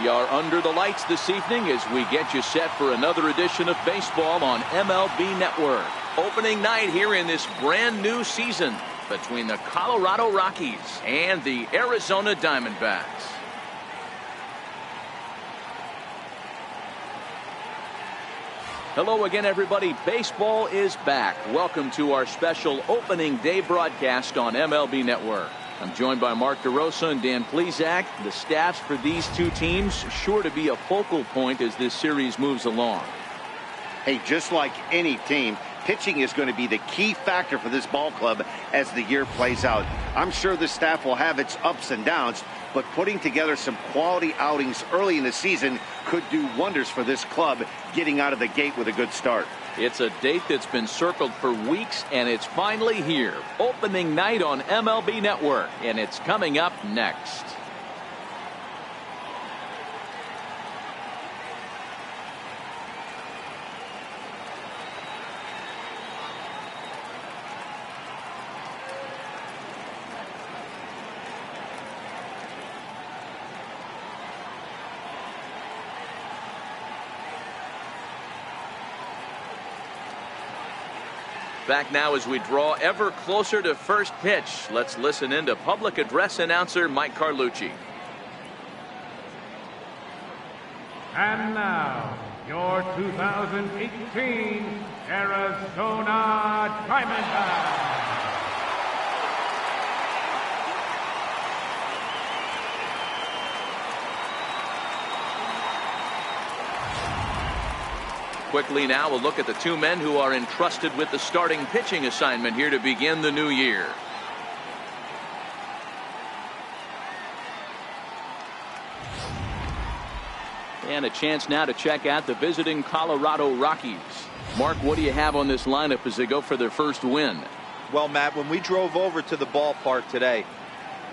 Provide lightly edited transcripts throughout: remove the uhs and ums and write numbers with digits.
We are under the lights this evening as we get you set for another edition of baseball on MLB Network. Opening night here in this brand new season between the Colorado Rockies and the Arizona Diamondbacks. Hello again, everybody. Baseball is back. Welcome to our special opening day broadcast on MLB Network. I'm joined by Mark DeRosa and Dan Plesac. The staffs for these two teams sure to be a focal point as this series moves along. Hey, just like any team, pitching is going to be the key factor for this ball club as the year plays out. I'm sure the staff will have its ups and downs, but putting together some quality outings early in the season could do wonders for this club getting out of the gate with a good start. It's a date that's been circled for weeks, and it's finally here. Opening night on MLB Network, and it's coming up next. Back now as we draw ever closer to first pitch. Let's listen in to public address announcer Mike Carlucci. And now, your 2018 Arizona Diamondbacks. Quickly now, we'll look at the two men who are entrusted with the starting pitching assignment here to begin the new year. And a chance now to check out the visiting Colorado Rockies. Mark, what do you have on this lineup as they go for their first win? Well, Matt, when we drove over to the ballpark today,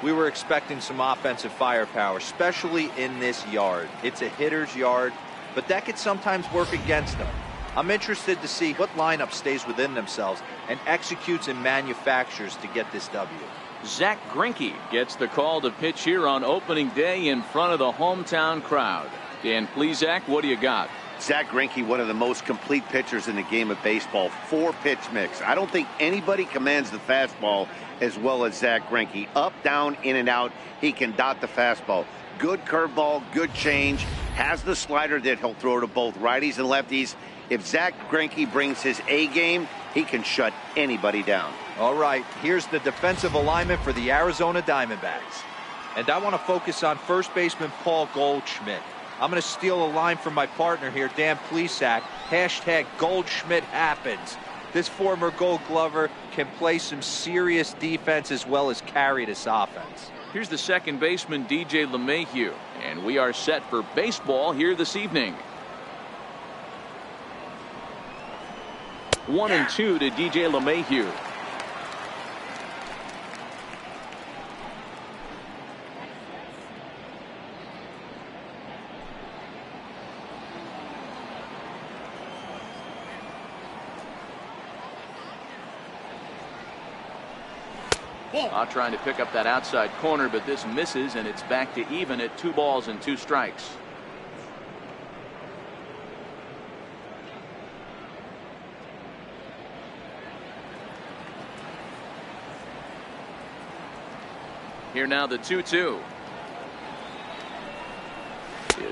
we were expecting some offensive firepower, especially in this yard. It's a hitter's yard, but that could sometimes work against them. I'm interested to see what lineup stays within themselves and executes and manufactures to get this W. Zach Greinke gets the call to pitch here on opening day in front of the hometown crowd. Dan Plesac, what do you got? Zach Greinke, one of the most complete pitchers in the game of baseball. 4-pitch mix. I don't think anybody commands the fastball as well as Zach Greinke. Up, down, in and out. He can dot the fastball. Good curveball, good change. Has the slider that he'll throw to both righties and lefties. If Zach Greinke brings his A game, he can shut anybody down. All right, here's the defensive alignment for the Arizona Diamondbacks. And I want to focus on first baseman Paul Goldschmidt. I'm going to steal a line from my partner here, Dan Plesac. Hashtag Goldschmidt happens. This former Gold Glover can play some serious defense as well as carry this offense. Here's the second baseman, DJ LeMahieu, and we are set for baseball here this evening. 1-2 to DJ LeMahieu. Trying to pick up that outside corner, but this misses, and it's back to even at 2 balls and 2 strikes. Here now the 2-2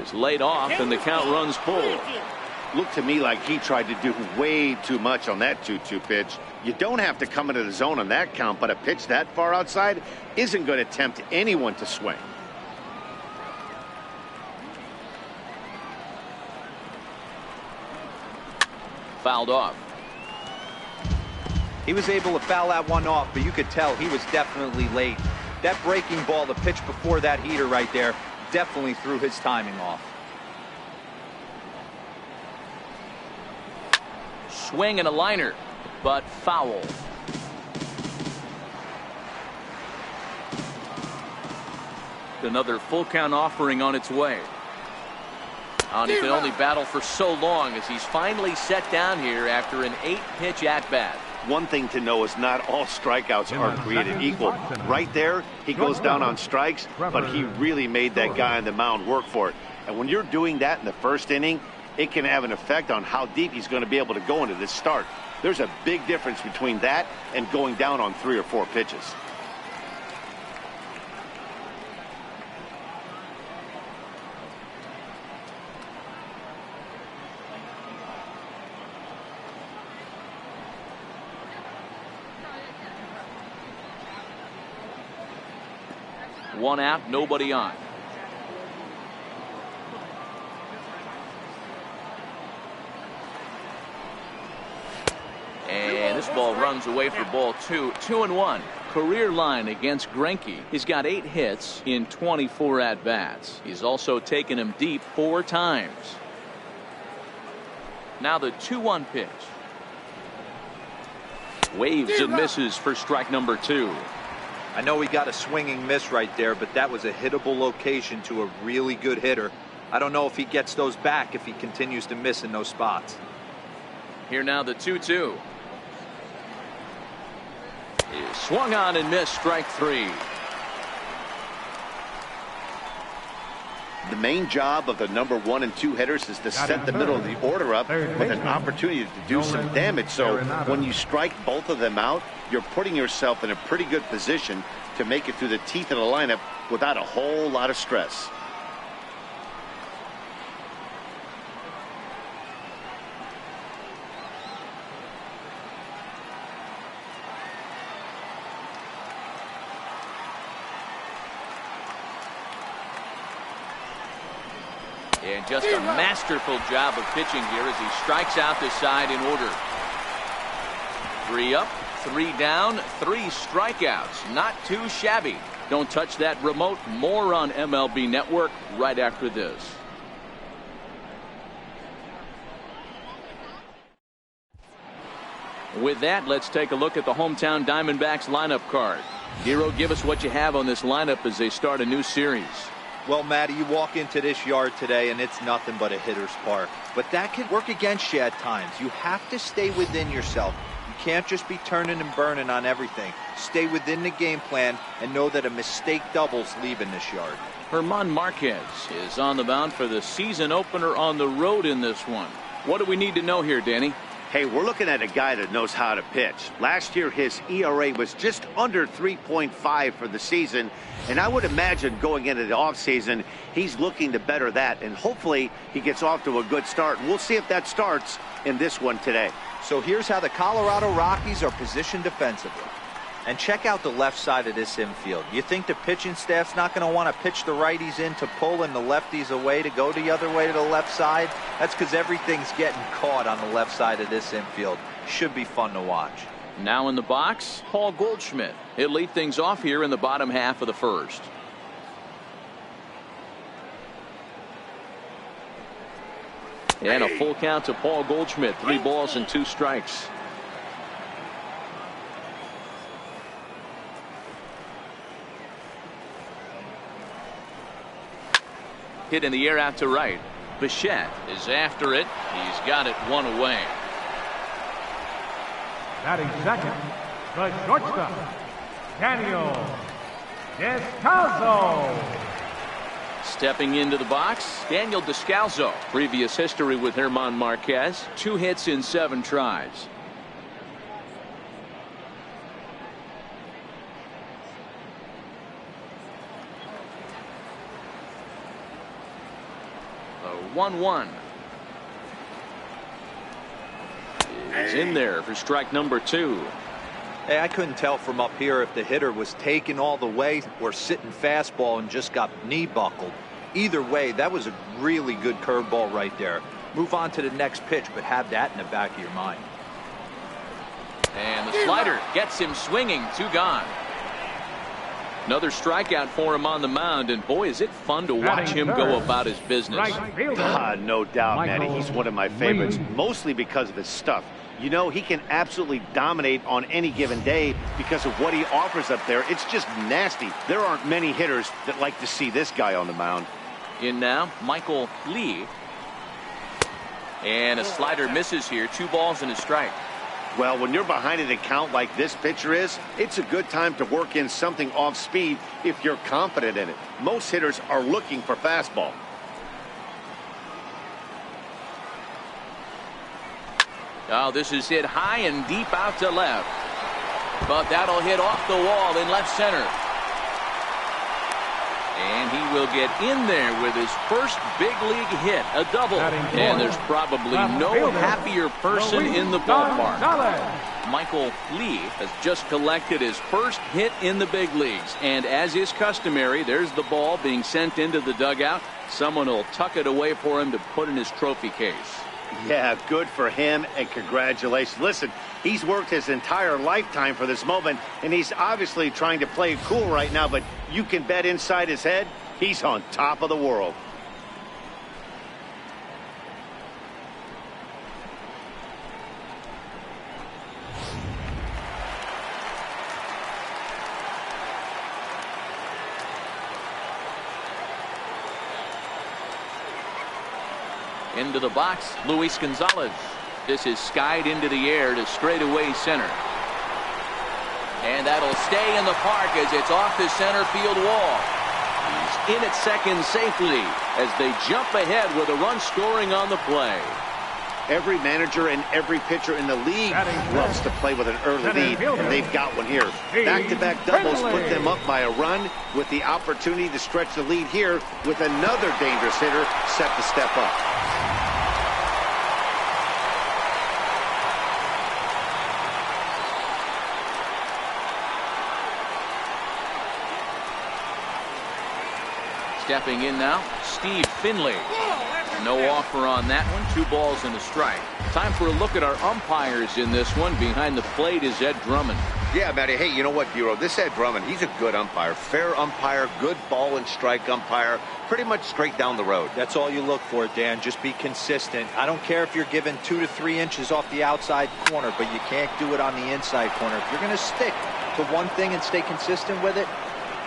is laid off, and the count runs full. Looked to me like he tried to do way too much on that 2-2 pitch. You don't have to come into the zone on that count, but a pitch that far outside isn't going to tempt anyone to swing. Fouled off. He was able to foul that one off, but you could tell he was definitely late. That breaking ball, the pitch before that heater right there, definitely threw his timing off. Swing and a liner, but foul. Another full count offering on its way. And he can only battle for so long as he's finally set down here after an 8-pitch at bat. One thing to know is not all strikeouts are created equal. Right there, he goes down on strikes, but he really made that guy on the mound work for it. And when you're doing that in the first inning, it can have an effect on how deep he's going to be able to go into this start. There's a big difference between that and going down on 3 or 4 pitches. One out, nobody on. And this ball runs away for ball 2. 2-1. Career line against Greinke. He's got 8 hits in 24 at-bats. He's also taken him deep 4 times. Now the 2-1 pitch. Waves and misses for strike number 2. I know he got a swinging miss right there, but that was a hittable location to a really good hitter. I don't know if he gets those back if he continues to miss in those spots. Here now the 2-2. Is swung on and missed, strike 3. The main job of the number 1 and 2 hitters is to set the middle of the order up with an opportunity to do some damage. So when you strike both of them out, you're putting yourself in a pretty good position to make it through the teeth of the lineup without a whole lot of stress. And just a masterful job of pitching here as he strikes out the side in order. 3 up, 3 down, 3 strikeouts. Not too shabby. Don't touch that remote. More on MLB Network right after this. With that, let's take a look at the hometown Diamondbacks lineup card. Hero, give us what you have on this lineup as they start a new series. Well, Matty, you walk into this yard today and it's nothing but a hitter's park. But that can work against you at times. You have to stay within yourself. You can't just be turning and burning on everything. Stay within the game plan and know that a mistake doubles leaving this yard. German Marquez is on the mound for the season opener on the road in this one. What do we need to know here, Danny? Hey, we're looking at a guy that knows how to pitch. Last year, his ERA was just under 3.5 for the season. And I would imagine going into the offseason, he's looking to better that. And hopefully he gets off to a good start. We'll see if that starts in this one today. So here's how the Colorado Rockies are positioned defensively. And check out the left side of this infield. You think the pitching staff's not going to want to pitch the righties in to pull and the lefties away to go the other way to the left side? That's because everything's getting caught on the left side of this infield. Should be fun to watch. Now in the box, Paul Goldschmidt. He'll lead things off here in the bottom half of the first. And a full count to Paul Goldschmidt. 3 balls and 2 strikes. Hit in the air out to right. Bichette is after it. He's got it 1 away. Batting second, the shortstop, Daniel Descalso. Stepping into the box, Daniel Descalso. Previous history with German Marquez. 2 hits in 7 tries. The 1-1. Is in there for strike number 2. Hey, I couldn't tell from up here if the hitter was taken all the way or sitting fastball and just got knee buckled. Either way, that was a really good curveball right there. Move on to the next pitch, but have that in the back of your mind. And the slider gets him swinging. 2 gone. Another strikeout for him on the mound, and boy, is it fun to watch him go about his business. No doubt, Manny. He's one of my favorites, mostly because of his stuff. You know, he can absolutely dominate on any given day because of what he offers up there. It's just nasty. There aren't many hitters that like to see this guy on the mound. In now, Michael Lee. And a slider misses here. 2 balls and a strike. Well, when you're behind an account like this pitcher is, it's a good time to work in something off speed if you're confident in it. Most hitters are looking for fastball. Oh, this is hit high and deep out to left. But that'll hit off the wall in left center. And he will get in there with his first big league hit, a double. And there's probably no happier person in the ballpark. Michael Lee has just collected his first hit in the big leagues. And as is customary, there's the ball being sent into the dugout. Someone will tuck it away for him to put in his trophy case. Yeah, good for him, and congratulations. Listen, he's worked his entire lifetime for this moment, and he's obviously trying to play it cool right now, but you can bet inside his head, he's on top of the world. Into the box, Luis Gonzalez. This is skied into the air to straightaway center. And that'll stay in the park as it's off the center field wall. He's in at second safely as they jump ahead with a run scoring on the play. Every manager and every pitcher in the league loves to play with an early lead, and they've got one here. Back-to-back doubles put them up by a run with the opportunity to stretch the lead here with another dangerous hitter set to step up. Stepping in now, Steve Finley. No offer on that one. 2 balls and a strike. Time for a look at our umpires in this one. Behind the plate is Ed Drummond. Yeah, Matty. Hey, you know what, Bureau? This Ed Drummond, he's a good umpire. Fair umpire, good ball and strike umpire. Pretty much straight down the road. That's all you look for, Dan. Just be consistent. I don't care if you're given 2 to 3 inches off the outside corner, but you can't do it on the inside corner. If you're going to stick to one thing and stay consistent with it,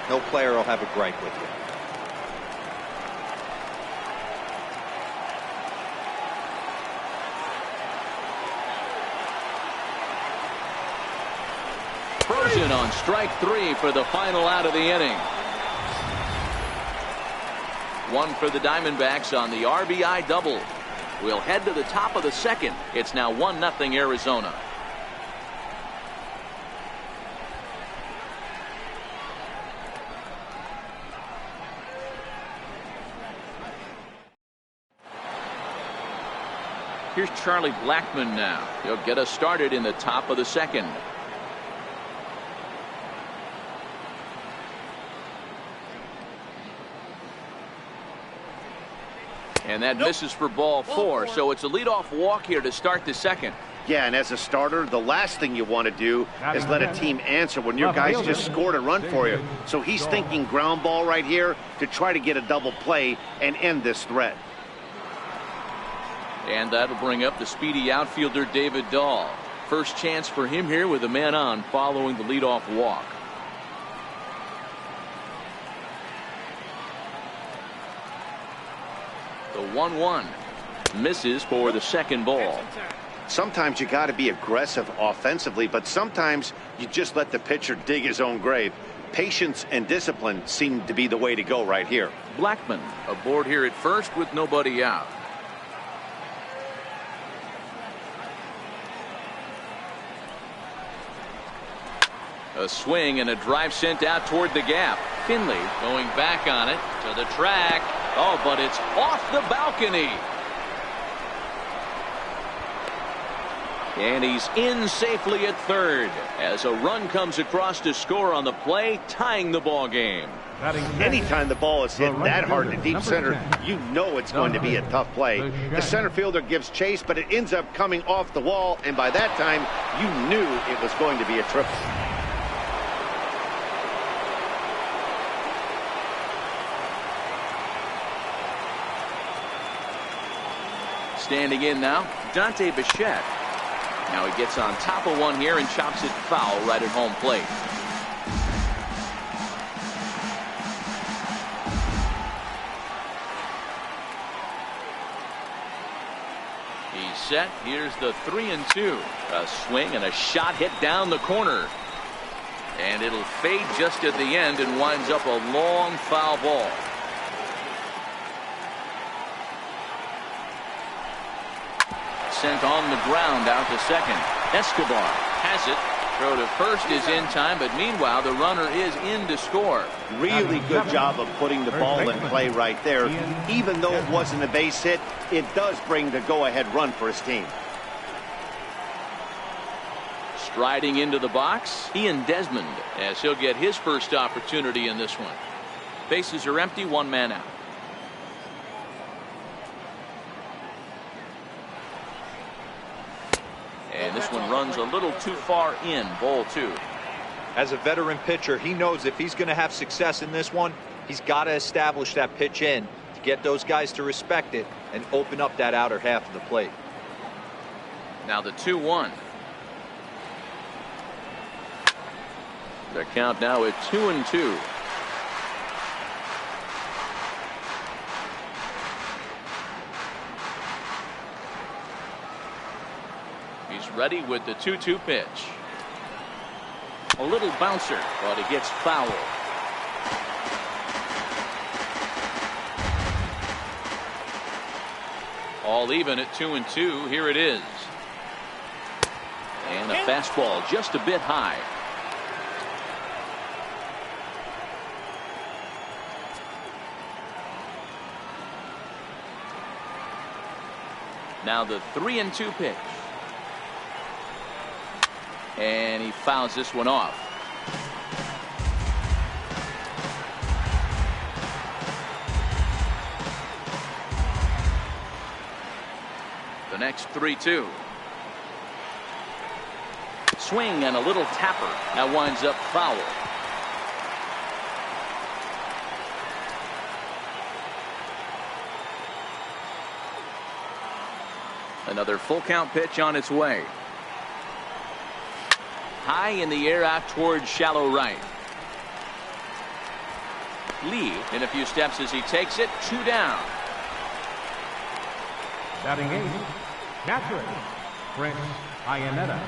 no player will have a gripe with you. Frozen on strike 3 for the final out of the inning. 1 for the Diamondbacks on the RBI double. We'll head to the top of the second. It's now 1-0 Arizona. Here's Charlie Blackmon now. He'll get us started in the top of the second. And that misses for ball 4. So it's a leadoff walk here to start the second. Yeah, and as a starter, the last thing you want to do is let a team answer when your guys just scored a run for you. So he's thinking ground ball right here to try to get a double play and end this threat. And that'll bring up the speedy outfielder David Dahl. First chance for him here with a man on following the leadoff walk. The 1-1 misses for the second ball. Sometimes you got to be aggressive offensively, but sometimes you just let the pitcher dig his own grave. Patience and discipline seem to be the way to go right here. Blackmon aboard here at first with nobody out. A swing and a drive sent out toward the gap. Finley going back on it to the track. Oh, but it's off the balcony. And he's in safely at third as a run comes across to score on the play, tying the ball game. Anytime the ball is hit that hard to deep center, you know it's going to be a tough play. The center fielder gives chase, but it ends up coming off the wall, and by that time, you knew it was going to be a triple. Standing in now, Dante Bichette. Now he gets on top of one here and chops it foul right at home plate. He's set. Here's the 3-2. A swing and a shot hit down the corner. And it'll fade just at the end and winds up a long foul ball. Sent on the ground out to second. Escobar has it. Throw to first is in time, but meanwhile the runner is in to score. Really good job of putting the ball in play right there. Even though it wasn't a base hit, it does bring the go-ahead run for his team. Striding into the box, Ian Desmond, as he'll get his first opportunity in this one. Bases are empty, one man out. And this one runs a little too far in, ball 2. As a veteran pitcher, he knows if he's going to have success in this one, he's got to establish that pitch in to get those guys to respect it and open up that outer half of the plate. Now the 2-1. The count now at 2-2. He's ready with the 2-2 pitch. A little bouncer, but it gets foul. All even at 2-2. Here it is. And a fastball just a bit high. Now the 3-2 pitch. And he fouls this one off. The next 3-2. Swing and a little tapper. That winds up foul. Another full count pitch on its way. High in the air out towards shallow right. Lee in a few steps as he takes it. 2 down. Batting 8, catcher, Chris Iannetta.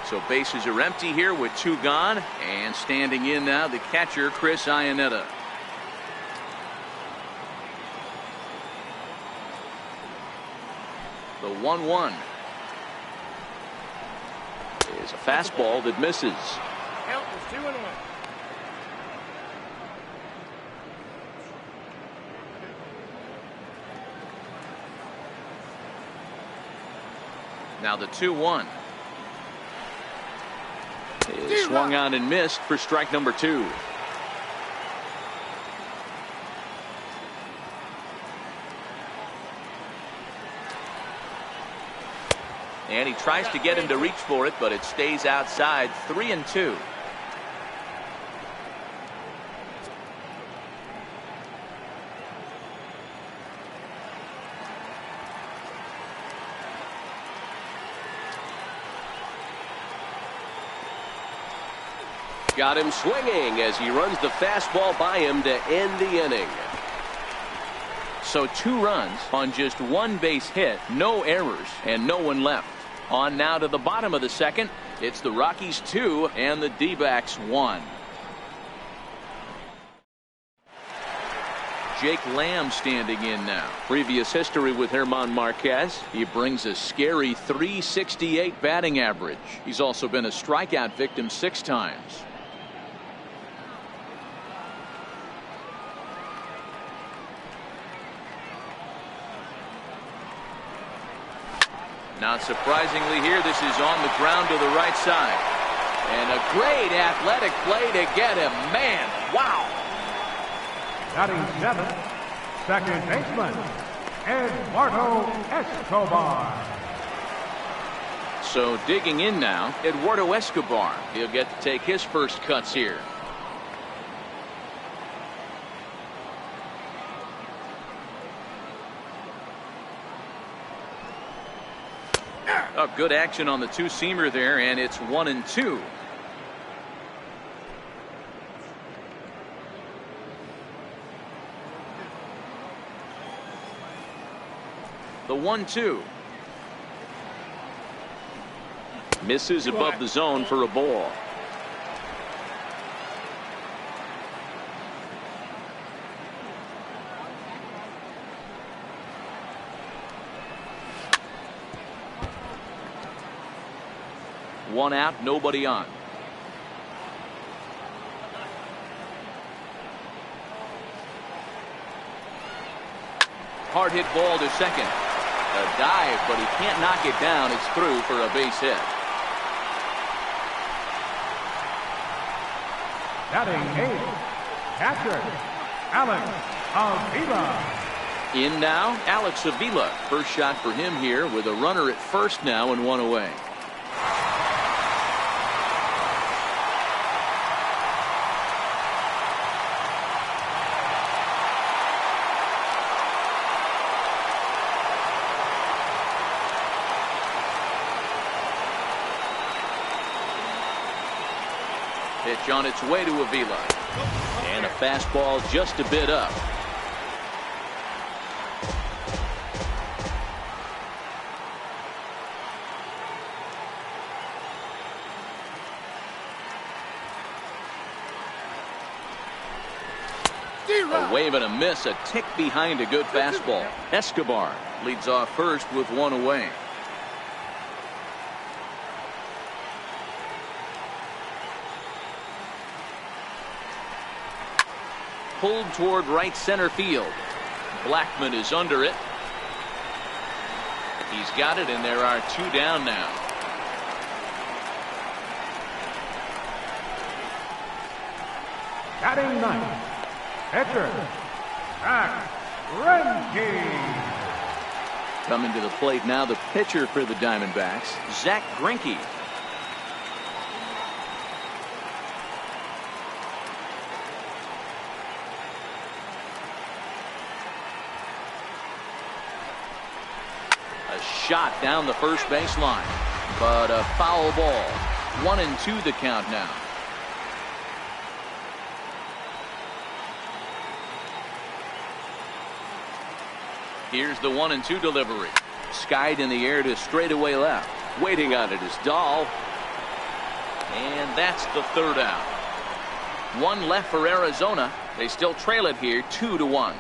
So bases are empty here with 2 gone. And standing in now, the catcher, Chris Iannetta. The 1-1 is a fastball that misses. Count is 2-1. Now the 2-1 is swung on and missed for strike number 2. And he tries to get him to reach for it, but it stays outside. 3-2. Got him swinging as he runs the fastball by him to end the inning. So 2 runs on just 1 base hit, no errors, and no one left. On now to the bottom of the second. It's the Rockies 2 and the D-backs 1. Jake Lamb standing in now. Previous history with German Marquez. He brings a scary .368 batting average. He's also been a strikeout victim 6 times. Not surprisingly here, this is on the ground to the right side. And a great athletic play to get him. Man, wow. Batting 7, second baseman, Eduardo Escobar. So digging in now, Eduardo Escobar. He'll get to take his first cuts here. Oh, good action on the 2-seamer there, and it's 1-2. The 1-2. Misses above the zone for a ball. One out, nobody on. Hard hit ball to second. A dive, but he can't knock it down. It's through for a base hit. Batting 8, catcher, Alex Avila. In now, Alex Avila. First shot for him here with a runner at first now and one away. Pitch on its way to Avila. And a fastball just a bit up. A wave and a miss, a tick behind a good fastball. Escobar leads off first with one away. Pulled toward right center field. Blackman is under it. He's got it, and there are two down now. Batting 9th, pitcher, Zach Greinke. Coming to the plate now, the pitcher for the Diamondbacks, Zach Greinke. Shot down the first baseline, but a foul ball. 1-2 the count now. Here's the 1-2 delivery. Skied in the air to straightaway left. Waiting on it is Dahl. And that's the third out. One left for Arizona. They still trail it here 2-1.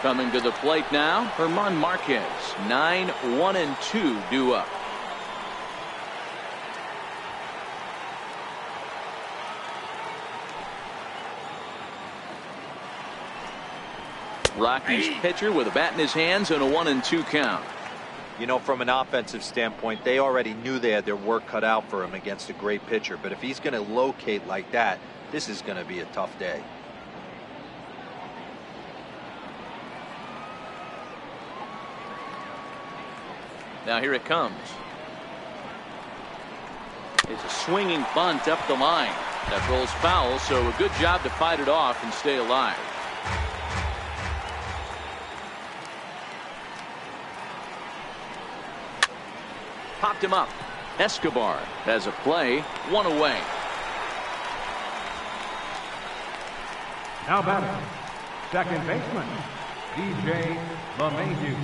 Coming to the plate now, German Marquez. 9-1-2 due up. Rockies pitcher with a bat in his hands and a 1-2 count. You know, from an offensive standpoint, they already knew they had their work cut out for him against a great pitcher. But if he's going to locate like that, this is going to be a tough day. Now here it comes. It's a swinging bunt up the line. That rolls foul, so a good job to fight it off and stay alive. Popped him up. Escobar has a play, one away. Now batting, second baseman, DJ LeMahieu.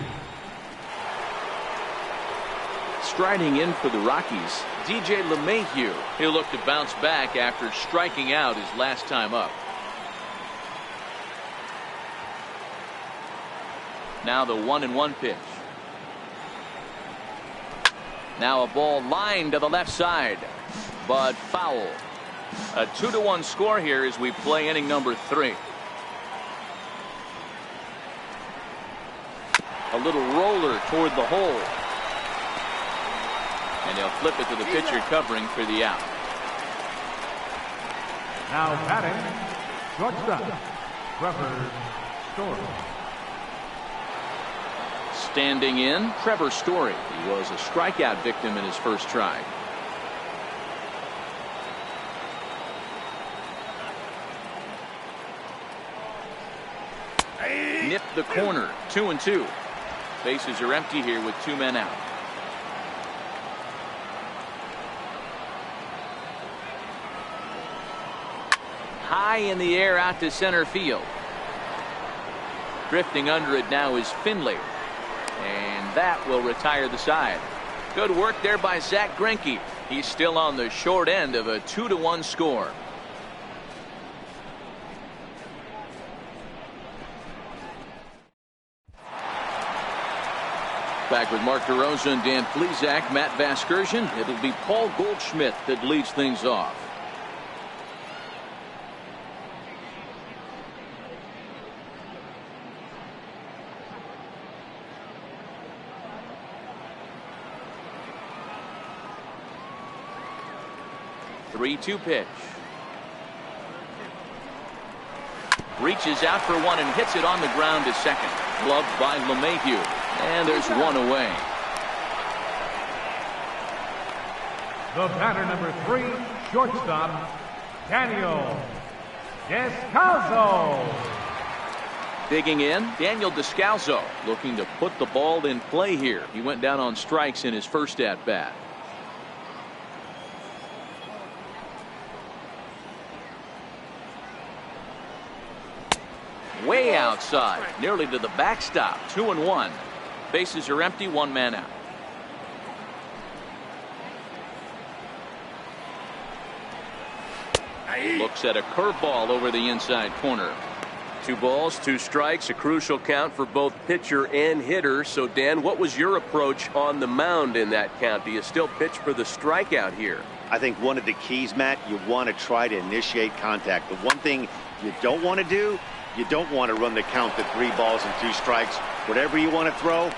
Striding in for the Rockies, DJ LeMahieu. He'll look to bounce back after striking out his last time up. Now the 1-1 pitch. Now a ball lined to the left side, but foul. A 2-1 score here as we play inning number 3. A little roller toward the hole. And he'll flip it to the pitcher covering for the out. Now batting, shortstop, Trevor Story. Standing in, Trevor Story. He was a strikeout victim in his first try. Nipped the corner, 2-2. Bases are empty here with 2 men out. high in the air out to center field. Drifting under it now is Finley, and that will retire the side. Good work there by Zach Greinke. He's still on the short end of a 2-1 score. Back with Mark DeRosa and Dan Plesac, Matt Vasgersian. It'll be Paul Goldschmidt that leads things off. Three-two pitch. Reaches out for one and hits it on the ground to second. Gloved by LeMahieu. And there's one away. The batter, number 3, shortstop, Daniel Descalso. Digging in, Daniel Descalso looking to put the ball in play here. He went down on strikes in his first at-bat. Way outside, nearly to the backstop. 2-1. Bases are empty, one man out. Looks at a curveball over the inside corner. 2 balls, 2 strikes, a crucial count for both pitcher and hitter. So, Dan, what was your approach on the mound in that count? Do you still pitch for the strikeout here? I think one of the keys, Matt, you want to try to initiate contact. The one thing you don't want to do, you don't want to run the count to 3 balls and 2 strikes. Whatever you want to throw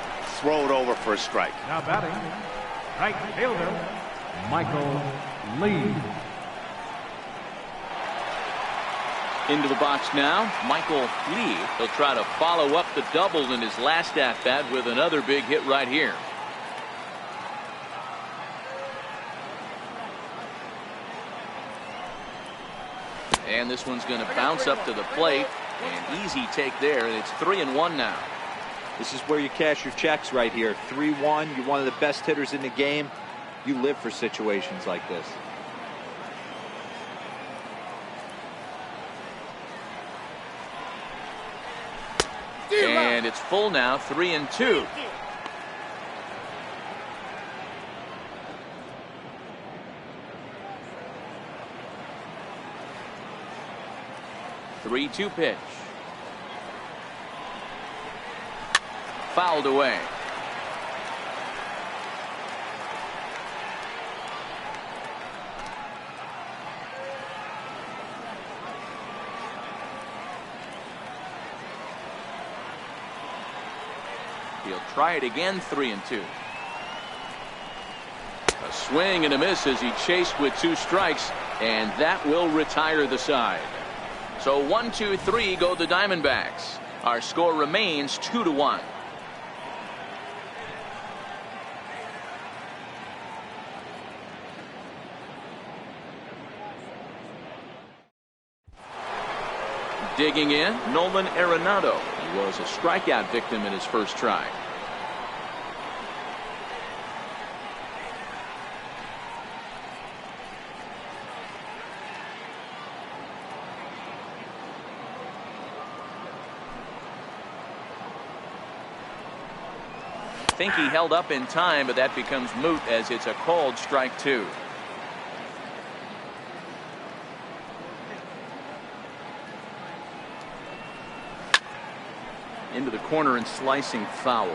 it over for a strike. Now batting, right fielder, Michael Lee. Into the box now, Michael Lee. He'll try to follow up the double in his last at-bat with another big hit right here. And this one's going to bounce up to the plate. An easy take there, and it's 3-1 now. This is where you cash your checks right here. 3-1. You're one of the best hitters in the game. You live for situations like this. And it's full now, 3-2. Three-two pitch. Fouled away. He'll try it again, 3-2. A swing and a miss as he chased with 2 strikes, and that will retire the side. So 1-2-3 go the Diamondbacks. Our score remains 2-1. Digging in, Nolan Arenado. He was a strikeout victim in his first try. I think he held up in time, but that becomes moot as it's a called strike 2. Into the corner and slicing foul.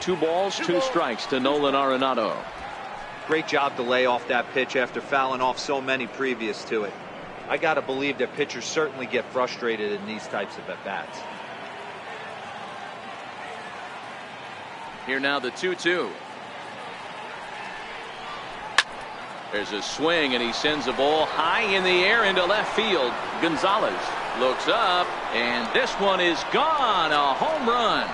Two balls, 2 strikes to Nolan Arenado. Great job to lay off that pitch after fouling off so many previous to it. I got to believe that pitchers certainly get frustrated in these types of at-bats. Here now the 2-2. There's a swing and he sends a ball high in the air into left field. Gonzalez looks up and this one is gone. A home run.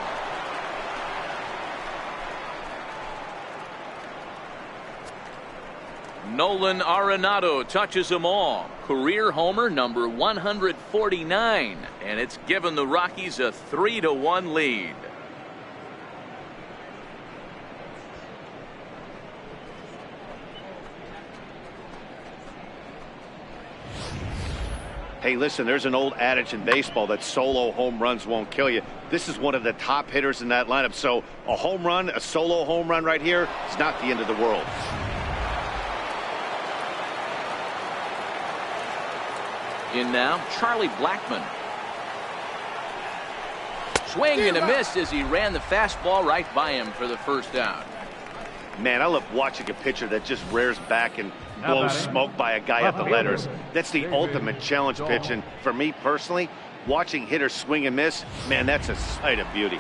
Nolan Arenado touches them all. Career homer number 149. And it's given the Rockies a 3-1 lead. Hey, listen, there's an old adage in baseball that solo home runs won't kill you. This is one of the top hitters in that lineup. So a home run, a solo home run right here is not the end of the world. In now, Charlie Blackmon. Swing and a miss as he ran the fastball right by him for the first out. Man, I love watching a pitcher that just rears back and blows smoke by a guy at the letters. That's the ultimate challenge pitch. And for me personally, watching hitters swing and miss, man, that's a sight of beauty.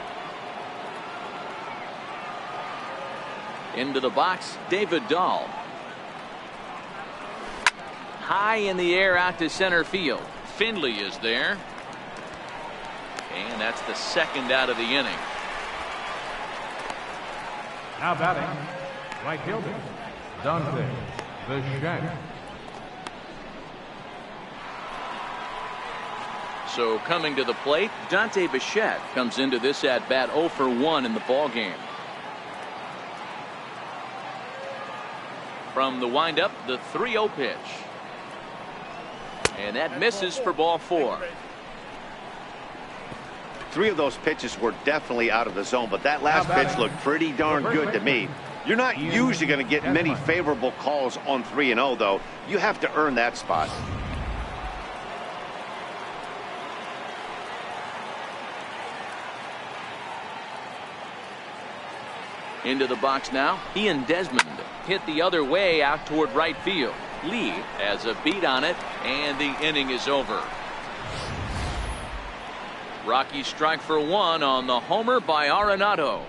Into the box, David Dahl. High in the air out to center field. Finley is there. And that's the second out of the inning. Now batting, right fielder, Dante Bichette. So coming to the plate, Dante Bichette comes into this at bat 0 for 1 in the ball game. From the windup, the 3-0 pitch. And that misses for ball 4. 3 of those pitches were definitely out of the zone, but that last pitch looked pretty darn good to me. You're not usually going to get many favorable calls on 3-0, though. You have to earn that spot. Into the box now, Ian Desmond hit the other way out toward right field. Lee has a beat on it, and the inning is over. Rockies strike for 1 on the homer by Arenado.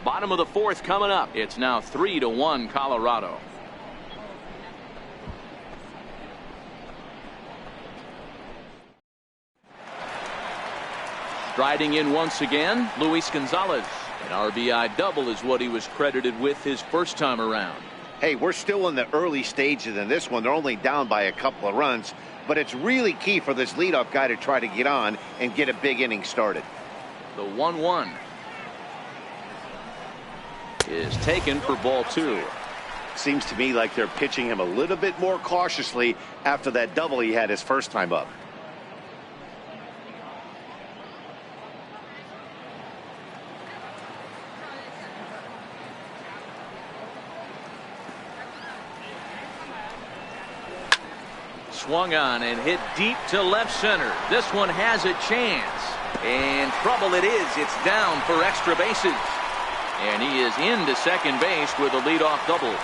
Bottom of the 4th coming up. It's now 3-1 Colorado. Striding in once again, Luis Gonzalez. An RBI double is what he was credited with his first time around. Hey, we're still in the early stages in this one. They're only down by a couple of runs, but it's really key for this leadoff guy to try to get on and get a big inning started. The 1-1 is taken for ball 2. Seems to me like they're pitching him a little bit more cautiously after that double he had his first time up. Swung on and hit deep to left center. This one has a chance. And trouble it is. It's down for extra bases. And he is into second base with a leadoff double.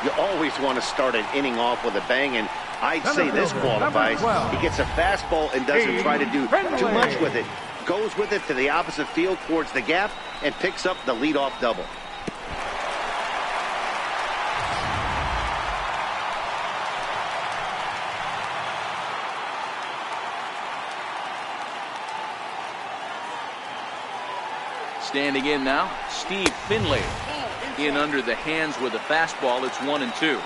You always want to start an inning off with a bang, and I'd say this qualifies. He gets a fastball and doesn't try to do too much with it. Goes with it to the opposite field towards the gap and picks up the leadoff double. Standing in now, Steve Finley. In under the hands with a fastball. It's 1-2.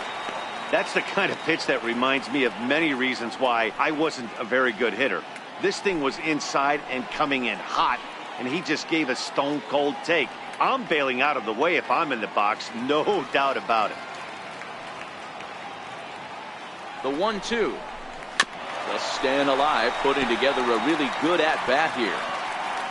That's the kind of pitch that reminds me of many reasons why I wasn't a very good hitter. This thing was inside and coming in hot, and he just gave a stone-cold take. I'm bailing out of the way if I'm in the box, no doubt about it. The 1-2. Just staying alive, putting together a really good at-bat here.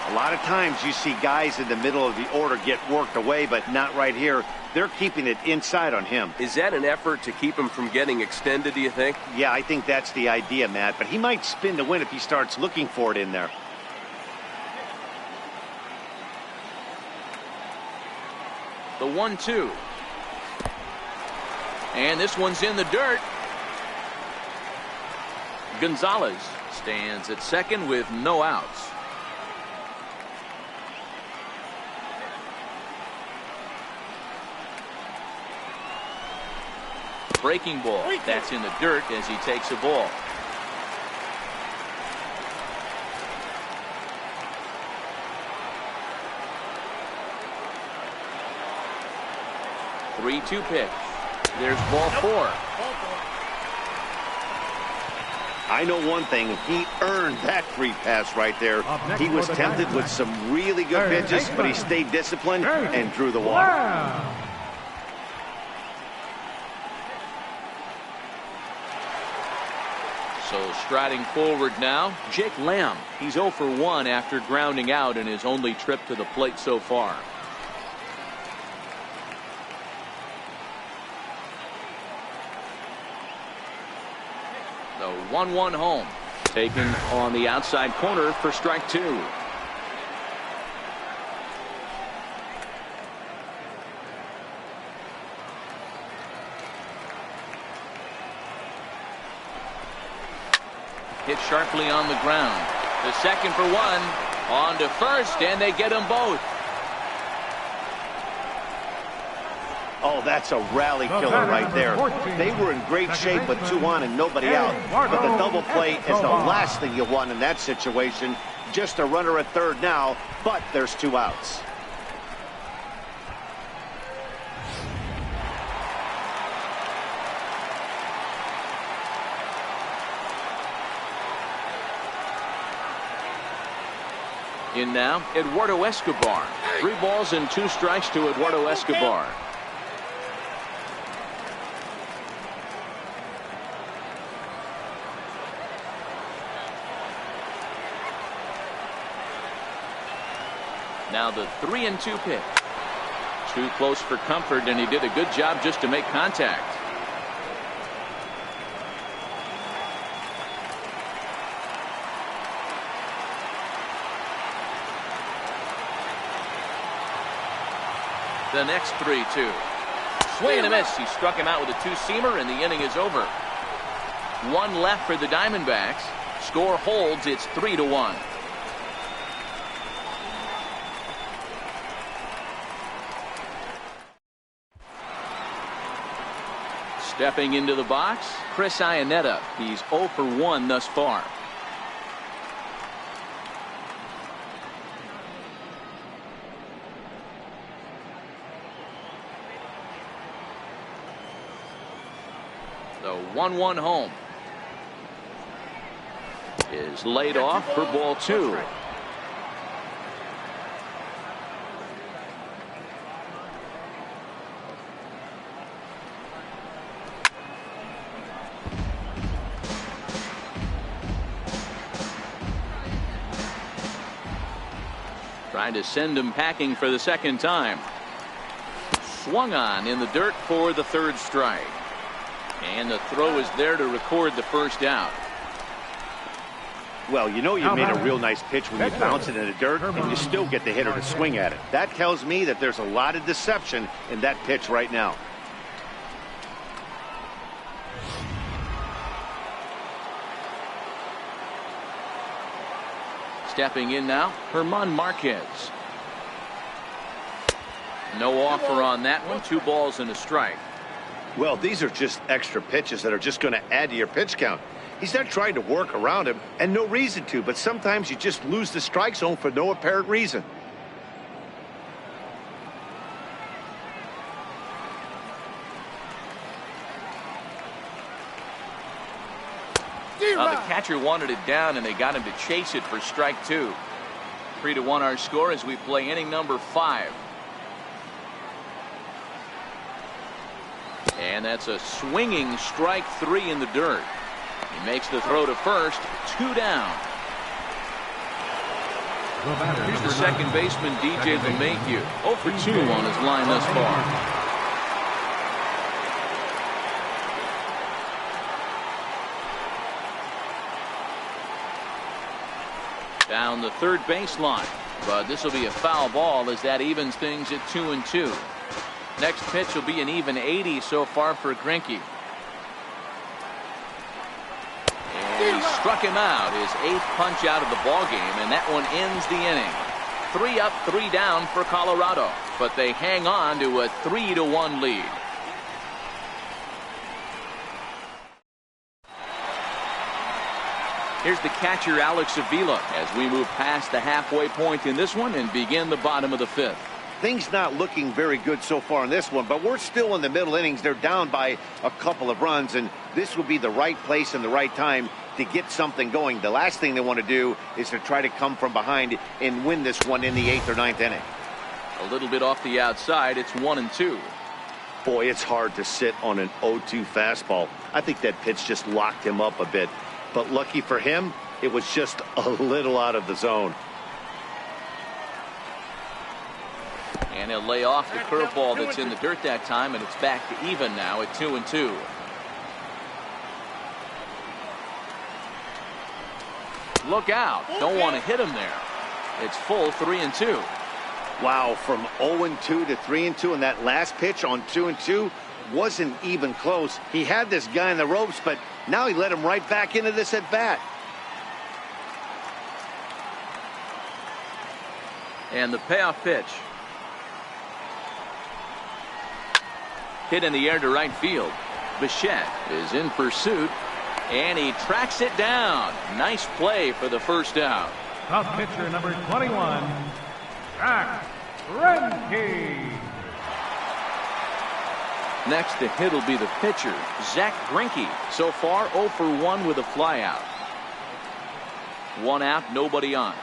A lot of times you see guys in the middle of the order get worked away, but not right here. They're keeping it inside on him. Is that an effort to keep him from getting extended, do you think? Yeah, I think that's the idea, Matt. But he might spin to win if he starts looking for it in there. The 1-2. And this one's in the dirt. Gonzalez stands at second with no outs. Breaking ball. That's in the dirt as he takes a ball. The 3-2 pitch. There's ball 4. I know one thing, he earned that free pass right there. He was tempted with some really good pitches, but he stayed disciplined and drew the walk. So striding forward now, Jake Lamb. He's 0 for 1 after grounding out in his only trip to the plate so far. The 1-1 home. Taken on the outside corner for strike 2. Hit sharply on the ground. The second for 1. On to first, and they get them both. Oh, that's a rally killer right there. They were in great shape with 2 on and nobody out. But the double play is the last thing you want in that situation. Just a runner at third now, but there's 2 outs. In now, Eduardo Escobar. 3 balls and 2 strikes to Eduardo Escobar. Now the 3-2 pitch. Too close for comfort, and he did a good job just to make contact. The next 3-2. Swing and a miss. He struck him out with a 2-seamer, and the inning is over. 1 left for the Diamondbacks. Score holds. It's 3-1. Stepping into the box, Chris Iannetta. He's 0 for 1 thus far. The 1-1 home is laid off for ball 2. Trying to send him packing for the second time. Swung on in the dirt for the 3rd strike. And the throw is there to record the first out. Well, you know you made a real nice pitch when you bounce it in the dirt and you still get the hitter to swing at it. That tells me that there's a lot of deception in that pitch right now. Stepping in now, German Marquez. No offer on that one. 2 balls and a strike. Well, these are just extra pitches that are just going to add to your pitch count. He's not trying to work around him, and no reason to, but sometimes you just lose the strike zone for no apparent reason. The catcher wanted it down, and they got him to chase it for strike 2. 3-1 our score as we play inning number 5. And that's a swinging strike 3 in the dirt. He makes the throw to first. 2 down. Here's the second baseman, DJ LeMahieu. 0 for 2 on his line thus far. Down the third baseline, but this will be a foul ball as that evens things at 2-2. Next pitch will be an even 80 so far for Greinke. And he struck him out, his 8th punch out of the ball game, and that one ends the inning. 3 up, 3 down for Colorado, but they hang on to a 3-1 lead. Here's the catcher, Alex Avila, as we move past the halfway point in this one and begin the bottom of the 5th. things not looking very good so far in this one, but we're still in the middle innings. They're down by a couple of runs, and this would be the right place and the right time to get something going. The last thing they want to do is to try to come from behind and win this one in the 8th or 9th inning. A little bit off the outside. It's 1-2. Boy, it's hard to sit on an 0-2 fastball. I think that pitch just locked him up a bit. But lucky for him, it was just a little out of the zone. And he'll lay off the curveball that's in the dirt that time, and it's back to even now at 2-2. Look out. Don't want to hit him there. It's full 3-2. Wow, from 0-2 to 3-2, and that last pitch on 2-2 wasn't even close. He had this guy in the ropes, but now he let him right back into this at bat. And the payoff pitch. Hit in the air to right field. Bichette is in pursuit, and he tracks it down. Nice play for the first out. Top pitcher number 21, Zach Greinke. Next to hit will be the pitcher, Zach Greinke. So far 0 for 1 with a flyout. 1 out, nobody on.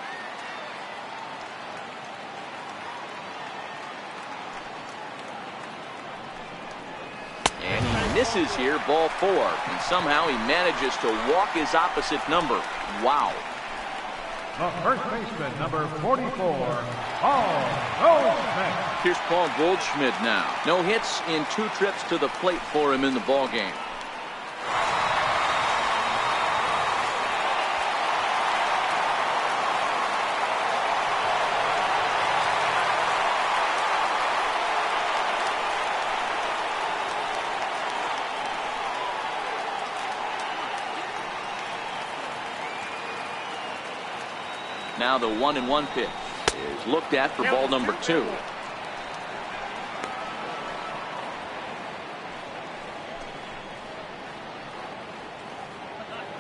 And he misses here, ball 4. And somehow he manages to walk his opposite number. Wow. The first baseman, number 44, Paul Goldschmidt. Here's Paul Goldschmidt now. No hits in 2 trips to the plate for him in the ballgame. Now the 1-1 pitch is looked at for ball number 2.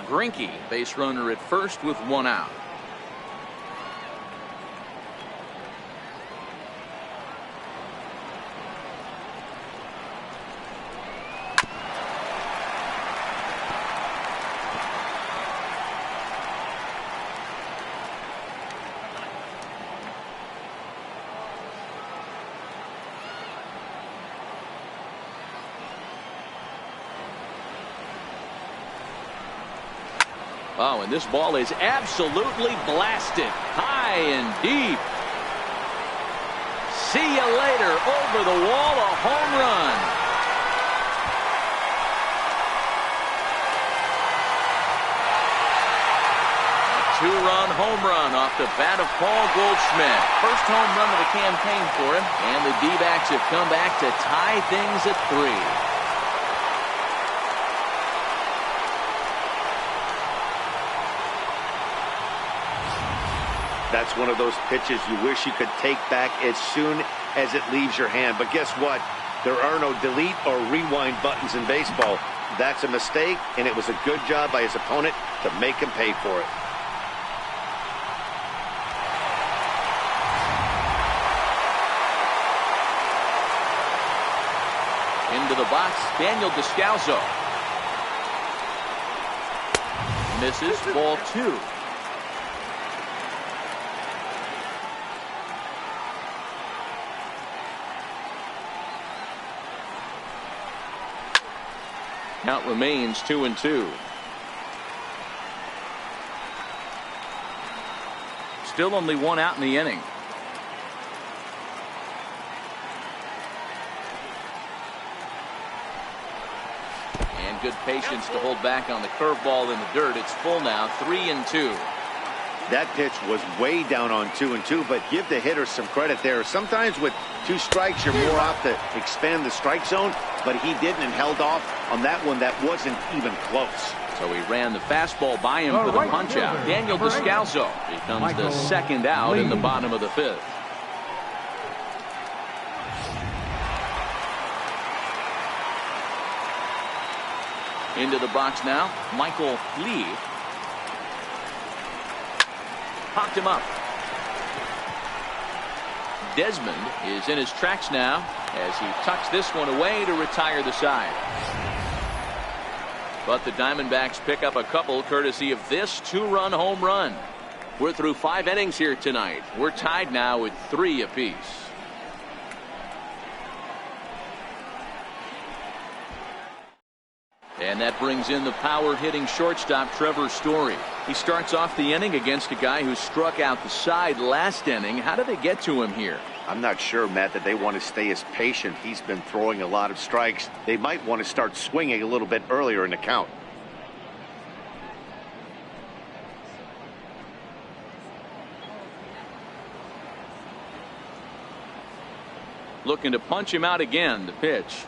Greinke, base runner at first with 1 out. Oh, and this ball is absolutely blasted. High and deep. See you later. Over the wall, a home run. A 2-run home run off the bat of Paul Goldschmidt. First home run of the campaign for him. And the D-backs have come back to tie things at 3. That's one of those pitches you wish you could take back as soon as it leaves your hand. But guess what? There are no delete or rewind buttons in baseball. That's a mistake, and it was a good job by his opponent to make him pay for it. Into the box, Daniel Descalso. Misses, ball 2. Count remains 2-2. Still only 1 out in the inning. And good patience to hold back on the curveball in the dirt. It's full now, 3-2. That pitch was way down on 2-2, but give the hitter some credit there. Sometimes with 2 strikes, you're more apt to expand the strike zone, but he didn't and held off on that one that wasn't even close. So he ran the fastball by him for the punch out. Daniel Descalso becomes the second out in the bottom of the 5th. Into the box now, Michael Lee. Popped him up. Desmond is in his tracks now as he tucks this one away to retire the side. But the Diamondbacks pick up a couple courtesy of this 2-run home run. We're through 5 innings here tonight. We're tied now with 3 apiece. And that brings in the power-hitting shortstop Trevor Story. He starts off the inning against a guy who struck out the side last inning. How did they get to him here? I'm not sure, Matt, that they want to stay as patient. He's been throwing a lot of strikes. They might want to start swinging a little bit earlier in the count. Looking to punch him out again. The pitch.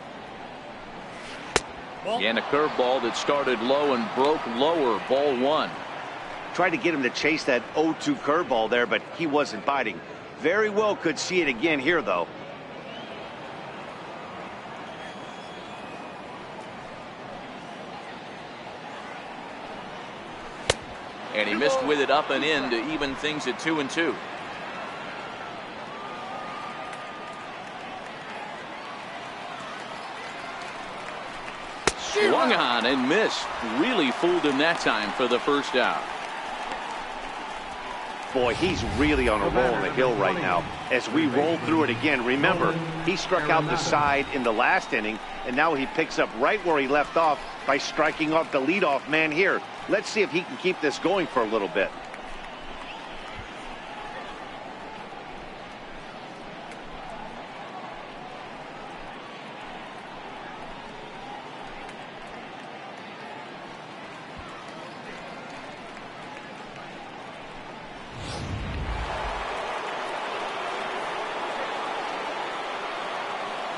And a curveball that started low and broke lower. Ball 1. Tried to get him to chase that 0-2 curveball there, but he wasn't biting. Very well could see it again here, though. And he missed with it up and in to even things at 2-2. Swung on and missed. Really fooled him that time for the first out. Boy, he's really on a roll on the hill right now. As we roll through it again, remember, he struck out the side in the last inning, and now he picks up right where he left off by striking off the leadoff man here. Let's see if he can keep this going for a little bit.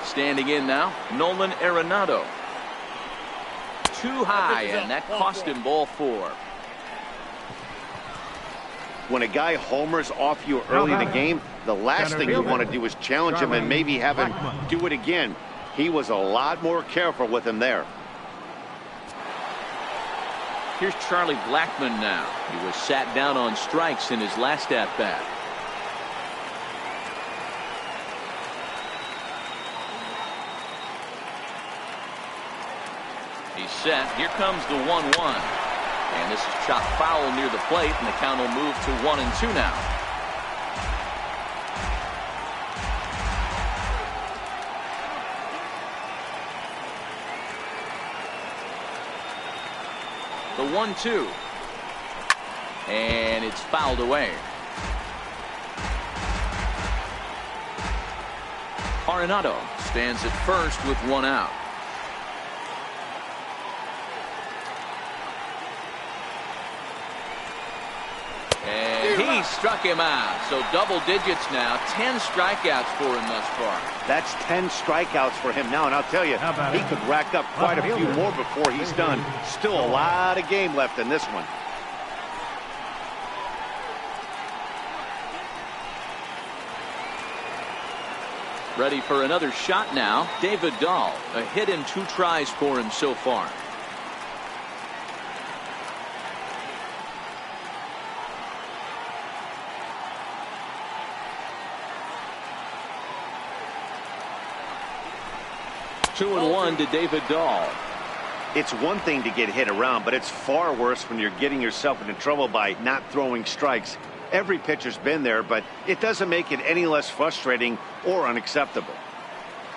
Standing in now, Nolan Arenado. Too high, and that cost him ball 4. When a guy homers off you early in the game, the last thing you want to do is challenge him and maybe have him do it again. He was a lot more careful with him there. Here's Charlie Blackmon now. He was sat down on strikes in his last at-bat. He's set. Here comes the 1-1. And this is chopped foul near the plate, and the count will move to 1-2 now. The 1-2. And it's fouled away. Arenado stands at first with 1 out. And he struck him out. So double digits now. 10 strikeouts for him thus far. That's 10 strikeouts for him now. And I'll tell you, he could rack up quite a few more before he's done. Still a lot of game left in this one. Ready for another shot now. David Dahl. A hit in 2 tries for him so far. Two and 1 to David Dahl. It's one thing to get hit around, but it's far worse when you're getting yourself into trouble by not throwing strikes. Every pitcher's been there, but it doesn't make it any less frustrating or unacceptable.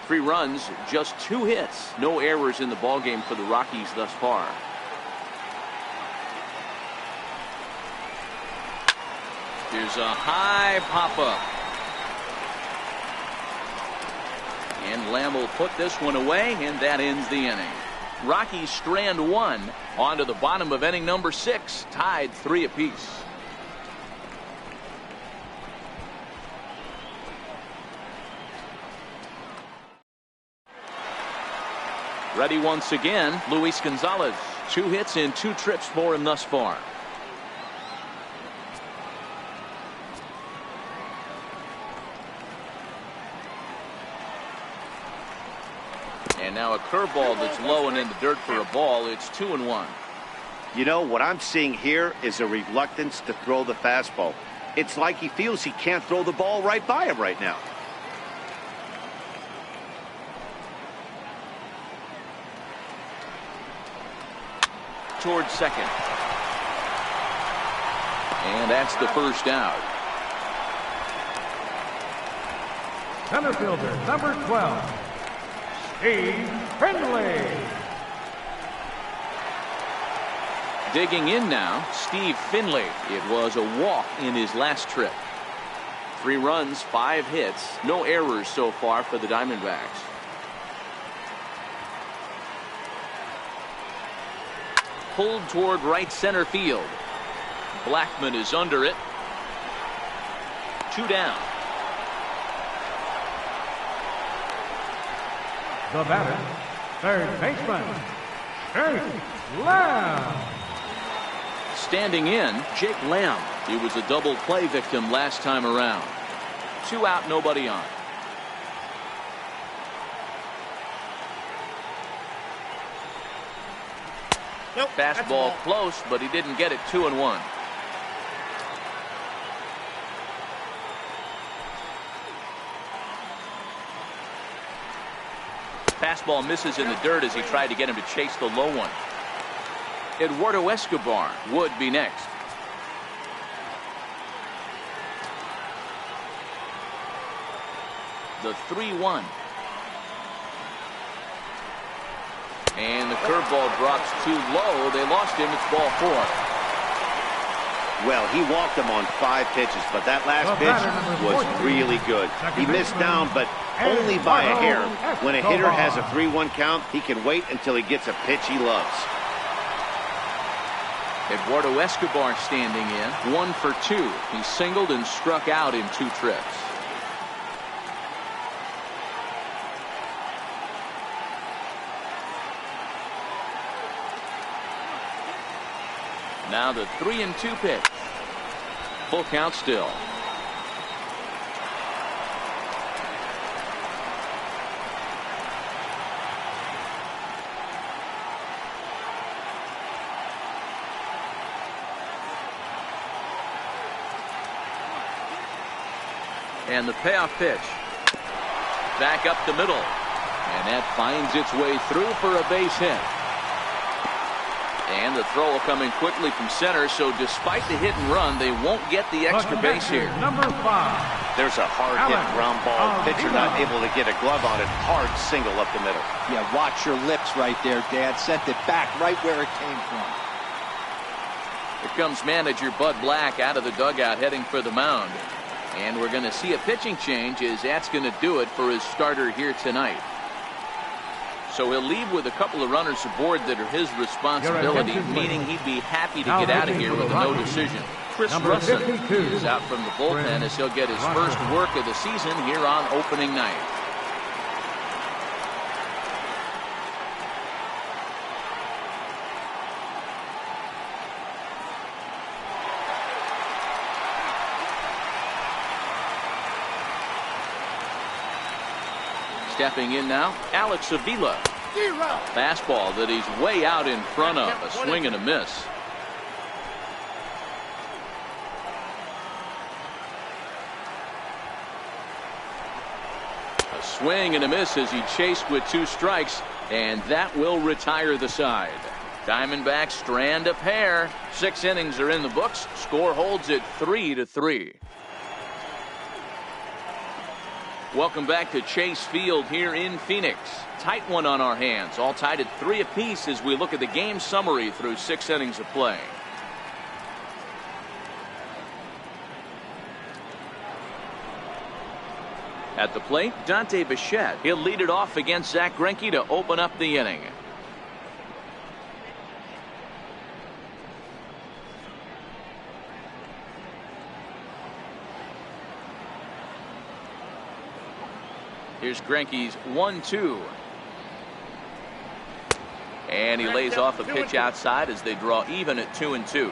3 runs, just 2 hits. No errors in the ballgame for the Rockies thus far. Here's a high pop-up. And Lamb will put this one away, and that ends the inning. Rockies strand 1 on to the bottom of inning number 6, tied 3 apiece. Ready once again, Luis Gonzalez. 2 hits in 2 trips for him thus far. And now a curveball that's low and in the dirt for a ball. It's 2-1. You know, what I'm seeing here is a reluctance to throw the fastball. It's like he feels he can't throw the ball right by him right now. towards second. And that's the first out. Center fielder, number 12, Steve Finley. Digging in now, Steve Finley. It was a walk in his last trip. 3 runs, 5 hits, no errors so far for the Diamondbacks. Pulled toward right center field. Blackman is under it. 2 down. The batter, third baseman, Jake Lamb. Standing in, Jake Lamb. He was a double play victim last time around. 2 out, nobody on. Nope, Fastball close, but he didn't get it. 2-1. Fastball misses in the dirt as he tried to get him to chase the low one. Eduardo Escobar would be next. The 3-1. And the curveball drops too low. They lost him. It's ball 4. Well, he walked him on 5 pitches, but that last pitch was really good. He missed down, but only by a hair. When a hitter has a 3-1 count, he can wait until he gets a pitch he loves. Eduardo Escobar standing in. 1 for 2. He singled and struck out in 2 trips. Now the 3-2 pitch. Full count still. And the payoff pitch. Back up the middle. And that finds its way through for a base hit. And the throw coming quickly from center, so despite the hit and run, they won't get the extra base here. Number 5. There's a hard hit ground ball. Pitcher not able to get a glove on it. Hard single up the middle. Yeah, watch your lips right there, Dad. Sent it back right where it came from. Here comes manager Bud Black out of the dugout heading for the mound. And we're going to see a pitching change as that's going to do it for his starter here tonight. So he'll leave with a couple of runners aboard that are his responsibility, meaning he'd be happy to get out of here with a no decision. Chris Russin is out from the bullpen as he'll get his first work of the season here on opening night. Stepping in now, Alex Avila. Fastball that he's way out in front of. A swing and a miss. A swing and a miss as he chased with 2 strikes, and that will retire the side. Diamondbacks strand a pair. 6 innings are in the books. Score holds it 3-3. Welcome back to Chase Field here in Phoenix. Tight one on our hands, all tied at 3 apiece as we look at the game summary through 6 innings of play. At the plate, Dante Bichette. He'll lead it off against Zach Greinke to open up the inning. Here's Greinke's 1-2. And he lays off a pitch outside as they draw even at 2-2.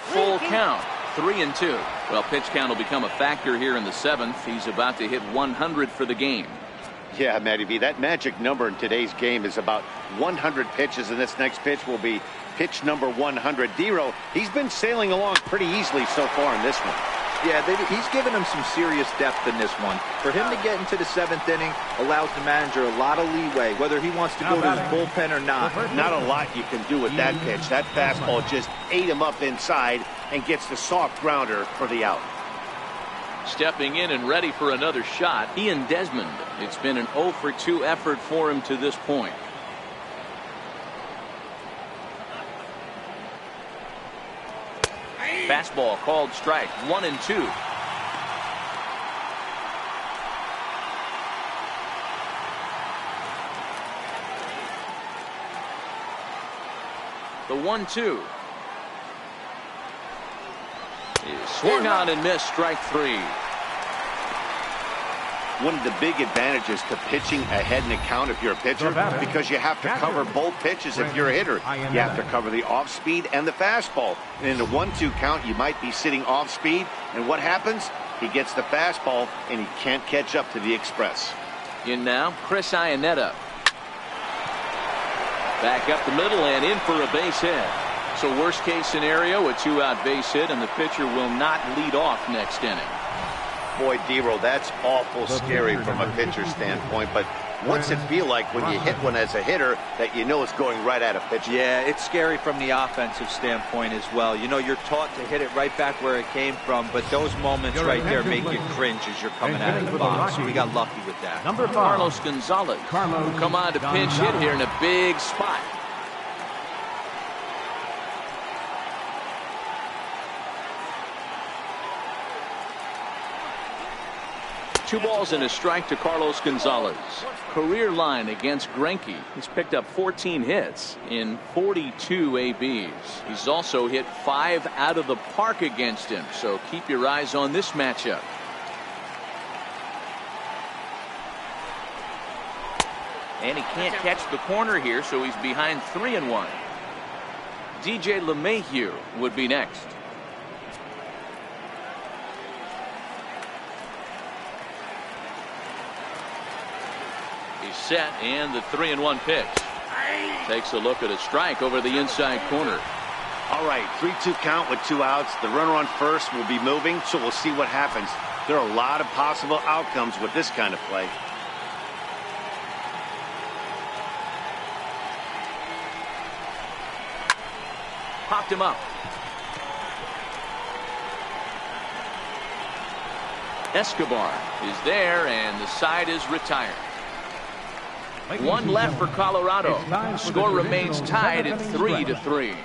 Full count, 3-2. Well, pitch count will become a factor here in the 7th. He's about to hit 100 for the game. Yeah, Matty B, that magic number in today's game is about 100 pitches, and this next pitch will be pitch number 100. Dero, he's been sailing along pretty easily so far in this one. Yeah, he's given him some serious depth in this one. For him to get into the 7th inning allows the manager a lot of leeway, whether he wants to go to his bullpen or not. Not a lot you can do with that pitch. That fastball just ate him up inside and gets the soft grounder for the out. Stepping in and ready for another shot, Ian Desmond. It's been an 0 for 2 effort for him to this point. Fastball called strike, 1-2. The 1-2 is swung on and missed, strike 3. One of the big advantages to pitching ahead in the count if you're a pitcher, because you have to cover both pitches if you're a hitter. You have to cover the off speed and the fastball. And in the 1-2 count, you might be sitting off speed, and what happens? He gets the fastball, and he can't catch up to the express. In now, Chris Iannetta. Back up the middle and in for a base hit. So worst case scenario, a 2-out base hit, and the pitcher will not lead off next inning. Boy, Dero, that's awful scary from a pitcher's standpoint, but what's it feel like when you hit one as a hitter that you know is going right at a pitcher? Yeah, it's scary from the offensive standpoint as well. You know, you're taught to hit it right back where it came from, but those moments right there make you cringe as you're coming out of the box. So we got lucky with that. Carlos Gonzalez will come on to pinch hit here in a big spot. Two balls and a strike to Carlos Gonzalez. Career line against Greinke. He's picked up 14 hits in 42 ABs. He's also hit 5 out of the park against him, so keep your eyes on this matchup. And he can't catch the corner here, so he's behind 3-1. DJ LeMahieu would be next. Set, and the 3-1 pitch. Takes a look at a strike over the inside corner. All right, 3-2 count with 2 outs. The runner on first will be moving, so we'll see what happens. There are a lot of possible outcomes with this kind of play. Popped him up. Escobar is there, and the side is retired. One left for Colorado. Score remains tied at 3-3.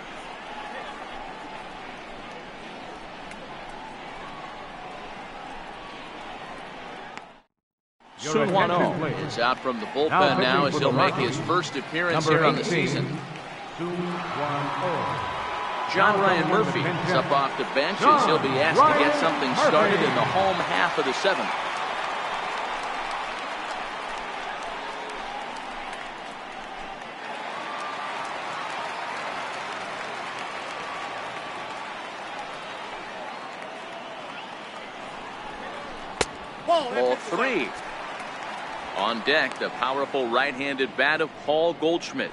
Sun Hwan-Oh is out from the bullpen now as he'll make his first appearance here on the season. John Ryan Murphy is up off the bench as he'll be asked to get something started in the home half of the 7th. Ball 3. On deck, the powerful right-handed bat of Paul Goldschmidt.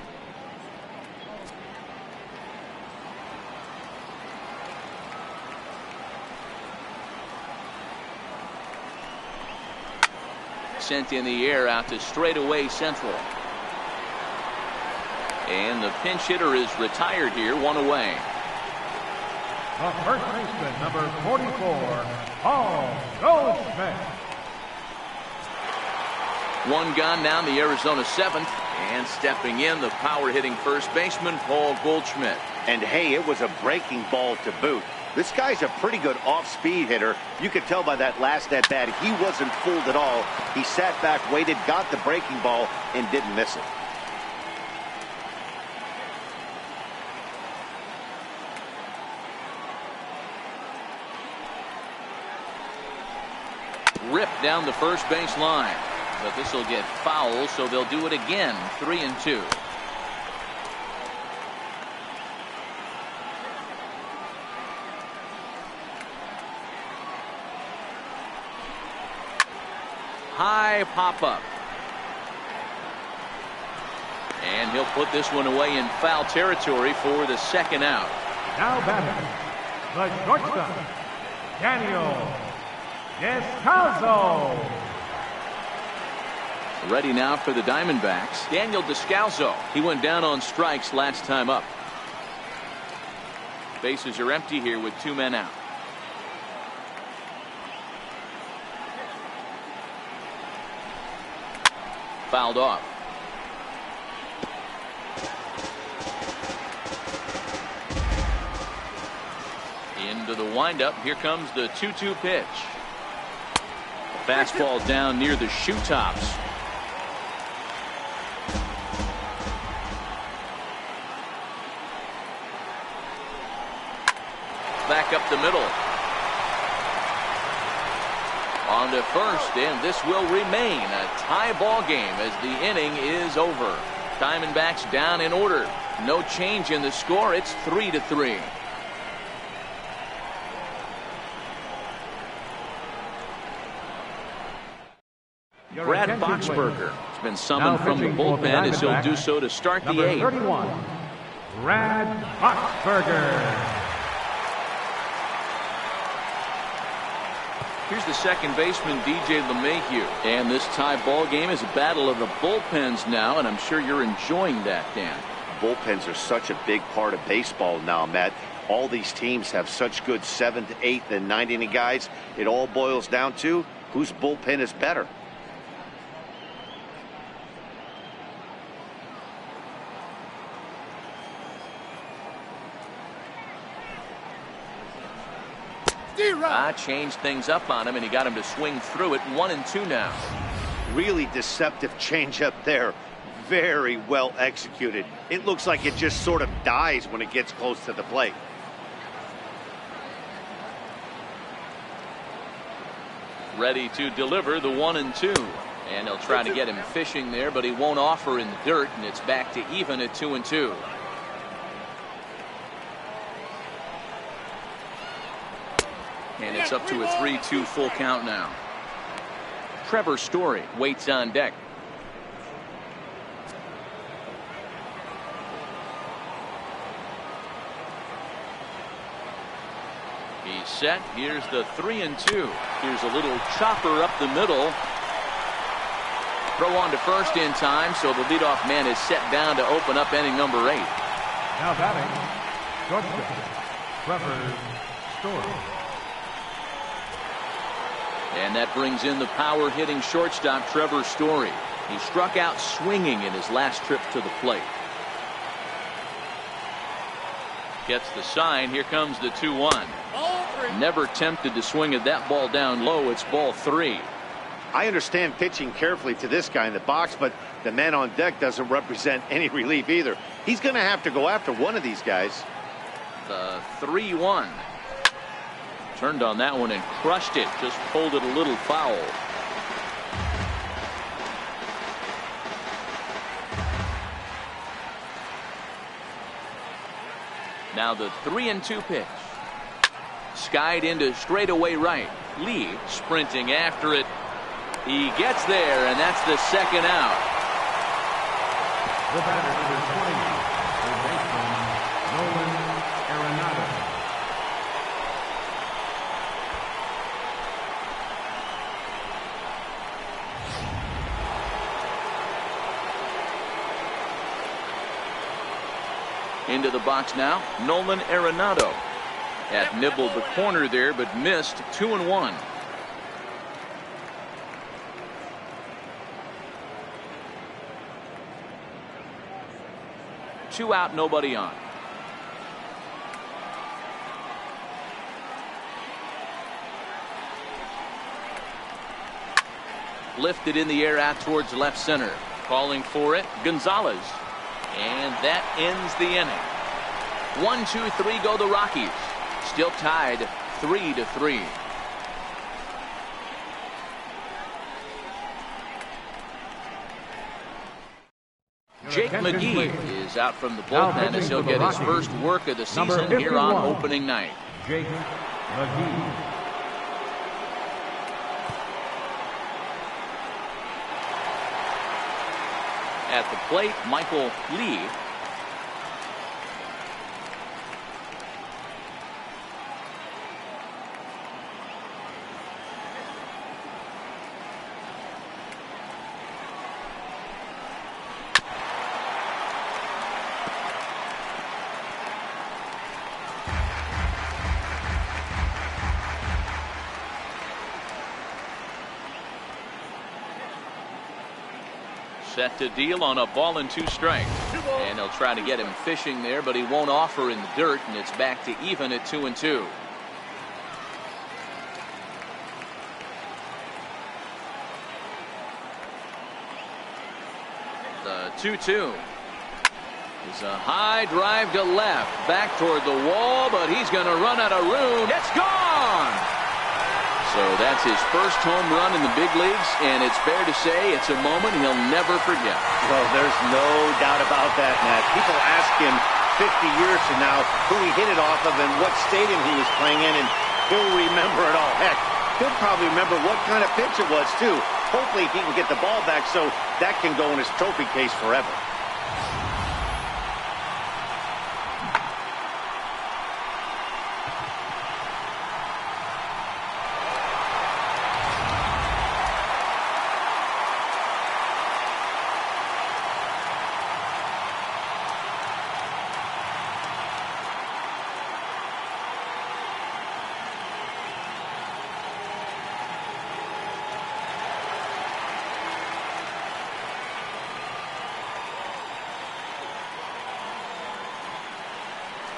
Sent in the air out to straightaway central. And the pinch hitter is retired here, 1 away. The first baseman, number 44, Paul Goldschmidt. 1 gone down the Arizona 7th, and stepping in, the power-hitting first baseman, Paul Goldschmidt. And hey, it was a breaking ball to boot. This guy's a pretty good off-speed hitter. You could tell by that last at-bat, he wasn't fooled at all. He sat back, waited, got the breaking ball, and didn't miss it. Ripped down the first base line. But this will get foul, so they'll do it again. 3-2. High pop-up. And he'll put this one away in foul territory for the 2nd out. Now batting, the shortstop, Daniel Descalso. Ready now for the Diamondbacks, Daniel Descalso. He went down on strikes last time up. Bases are empty here with 2 men out. Fouled off. Into the windup. Here comes the 2-2 pitch. Fastball down near the shoe tops. Back up the middle. On to first, and this will remain a tie ball game as the inning is over. Diamondbacks down in order. No change in the score. It's 3-3. Brad Boxberger has been summoned from the bullpen as he'll do so to start the 8th. 31, Brad Boxberger. Here's the second baseman, DJ LeMahieu. And this tie ball game is a battle of the bullpens now, and I'm sure you're enjoying that, Dan. Bullpens are such a big part of baseball now, Matt. All these teams have such good 7th, 8th, and 9th inning guys. It all boils down to whose bullpen is better. Changed things up on him, and he got him to swing through it. 1-2 now. Really deceptive changeup there. Very well executed. It looks like it just sort of dies when it gets close to the plate. Ready to deliver the 1-2. And he'll try to get him fishing there, but he won't offer in the dirt, and it's back to even at 2-2. And it's up to a 3-2 full count now. Trevor Story waits on deck. He's set. Here's the 3-2. Here's a little chopper up the middle. Throw on to first in time, so the leadoff man is set down to open up inning number 8. Now batting, shortstop, Trevor Story. And that brings in the power hitting shortstop Trevor Story. He struck out swinging in his last trip to the plate. Gets the sign. Here comes the 2-1. Never tempted to swing at that ball down low. It's ball 3. I understand pitching carefully to this guy in the box, but the man on deck doesn't represent any relief either. He's going to have to go after one of these guys. The 3-1. Turned on that one and crushed it. Just pulled it a little foul. Now the 3-2 pitch. Skied into straightaway right. Lee sprinting after it. He gets there, and that's the second out. The batter number 20, third baseman, Nolan Arenado. Into the box now, Nolan Arenado. Had nibbled the corner there, but missed. 2-1. Two out, nobody on. Lifted in the air out towards left center. Calling for it, Gonzalez. And that ends the inning. 1-2-3 go the Rockies. Still tied 3-3. Jake McGee is out from the bullpen as he'll get his first work of the season here on opening night. Jake McGee. At the plate, Michael Lee. Set to deal on a ball and 2 strikes. And they'll try to get him fishing there, but he won't offer in the dirt, and it's back to even at 2-2. The 2-2 is a high drive to left, back toward the wall, but he's going to run out of room. It's gone! So that's his first home run in the big leagues, and it's fair to say it's a moment he'll never forget. Well, there's no doubt about that, Matt. People ask him 50 years from now who he hit it off of and what stadium he was playing in, and he'll remember it all. Heck, he'll probably remember what kind of pitch it was, too. Hopefully he can get the ball back so that can go in his trophy case forever.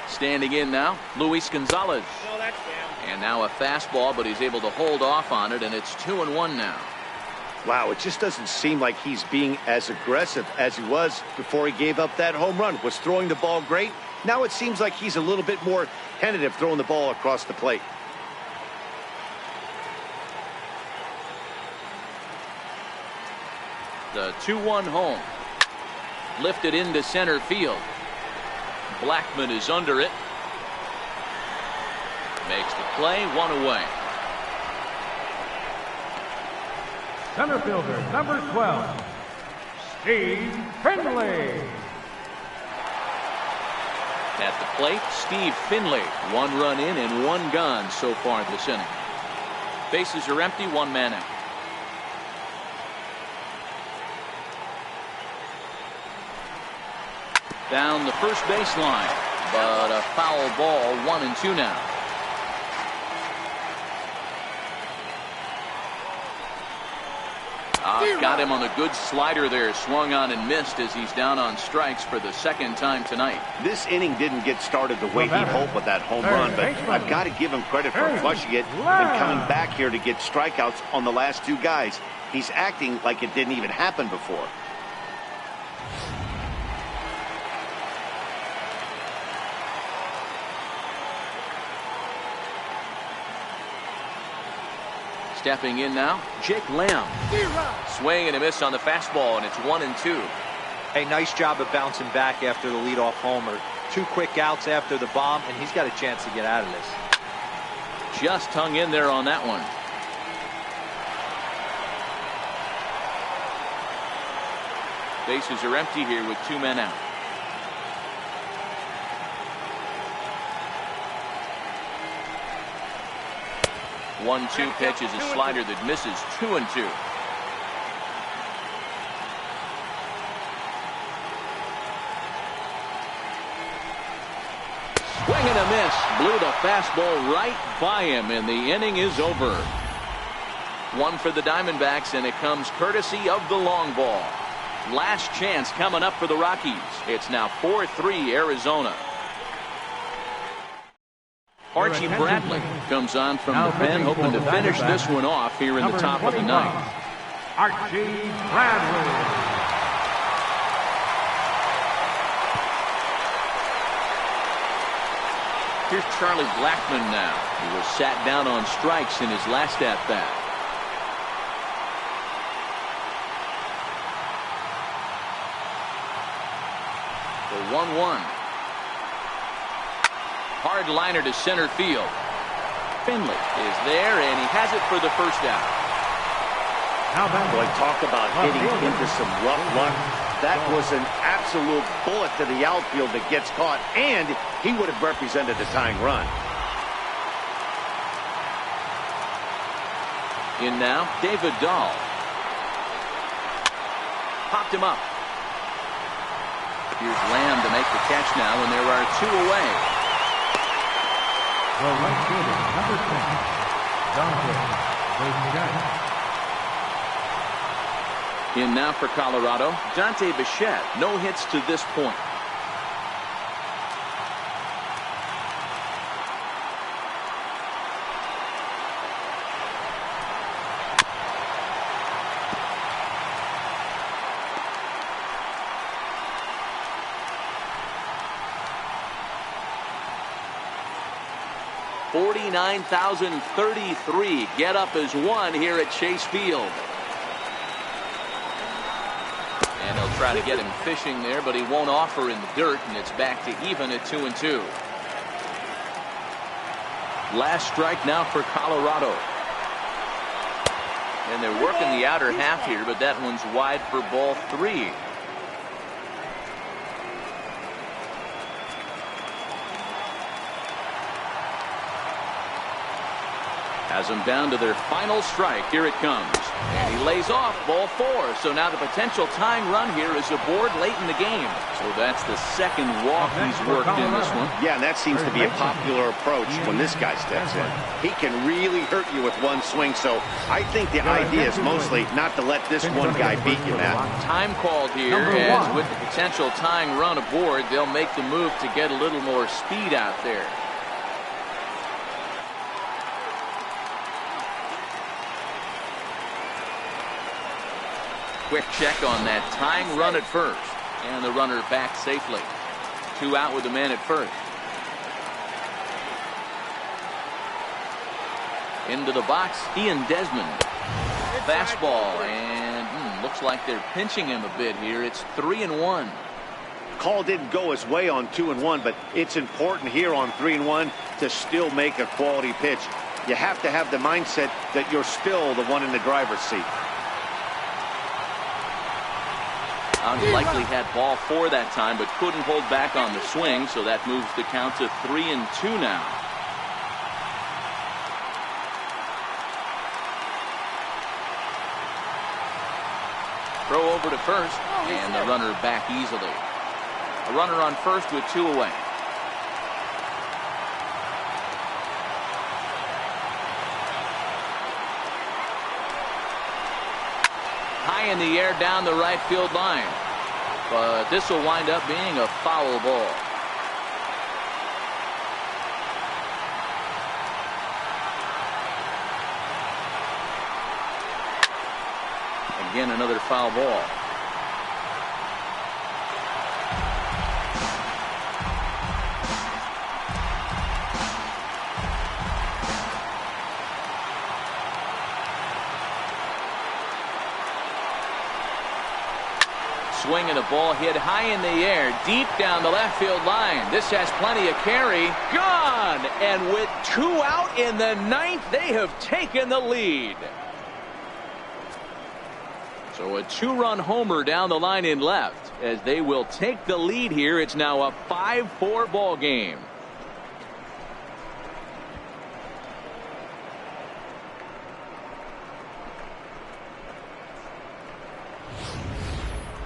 Standing in now, Luis Gonzalez. And now a fastball, but he's able to hold off on it, and it's 2-1 now. Wow, it just doesn't seem like he's being as aggressive as he was before he gave up that home run. Was throwing the ball great. Now it seems like he's a little bit more tentative throwing the ball across the plate. The 2-1 home. Lifted into center field. Blackman is under it. Makes the play, 1 away. Center fielder, number 12, Steve Finley. At the plate, Steve Finley. 1 run in and 1 gone so far this inning. Bases are empty, 1 man out. Down the first baseline, but a foul ball, 1-2 now. Got him on the good slider there, swung on and missed as he's down on strikes for the 2nd time tonight. This inning didn't get started the way he hoped with that home run, but I've got to give him credit for flushing it and coming back here to get strikeouts on the last 2 guys. He's acting like it didn't even happen before. Stepping in now, Jake Lamb. Swing and a miss on the fastball, and it's 1-2. Hey, nice job of bouncing back after the leadoff homer. 2 quick outs after the bomb, and he's got a chance to get out of this. Just hung in there on that one. Bases are empty here with 2 men out. One-two pitch is a slider that misses. 2-2. Swing and a miss. Blew the fastball right by him, and the inning is over. 1 for the Diamondbacks, and it comes courtesy of the long ball. Last chance coming up for the Rockies. It's now 4-3 Arizona. Archie Bradley comes on from the pen, hoping to finish this one off here in the top of the 9th. Archie Bradley. Here's Charlie Blackman now, who was sat down on strikes in his last at-bat. The 1-1. Hard liner to center field. Finley is there, and he has it for the first out. Boy, talk about hitting into some rough luck. That was an absolute bullet to the outfield that gets caught, and he would have represented the tying run. In now, David Dahl. Popped him up. Here's Lamb to make the catch now, and there are 2 away. The right fielder, number 10, Jonathan. In now for Colorado, Dante Bichette. No hits to this point. $49,033. Get up as one here at Chase Field. And they'll try to get him fishing there, but he won't offer in the dirt, and it's back to even at 2-2. Last strike now for Colorado. And they're working the outer half here, but that one's wide for ball 3. Has them down to their final strike. Here it comes. And he lays off ball 4. So now the potential tying run here is aboard late in the game. So that's the second walk he's worked in this one. Yeah, and that seems to be a popular approach when this guy steps in. He can really hurt you with one swing. So I think the idea is mostly not to let this one guy beat you, Matt. Time called here, as with the potential tying run aboard, they'll make the move to get a little more speed out there. Quick check on that tying run at first, and the runner back safely. 2 out with the man at first. Into the box, Ian Desmond. Fastball, and looks like they're pinching him a bit here. It's 3-1. Call didn't go his way on 2-1, but it's important here on 3-1 to still make a quality pitch. You have to have the mindset that you're still the one in the driver's seat. Likely had ball 4 that time, but couldn't hold back on the swing, so that moves the count to 3-2 now. Throw over to first, and the runner back easily. A runner on first with 2 away. High in the air down the right field line. But this will wind up being a foul ball. Again, another foul ball. Swing and a ball hit high in the air, deep down the left field line. This has plenty of carry. Gone! And with 2 out in the 9th, they have taken the lead. So a 2-run homer down the line in left as they will take the lead here. It's now a 5-4 ball game.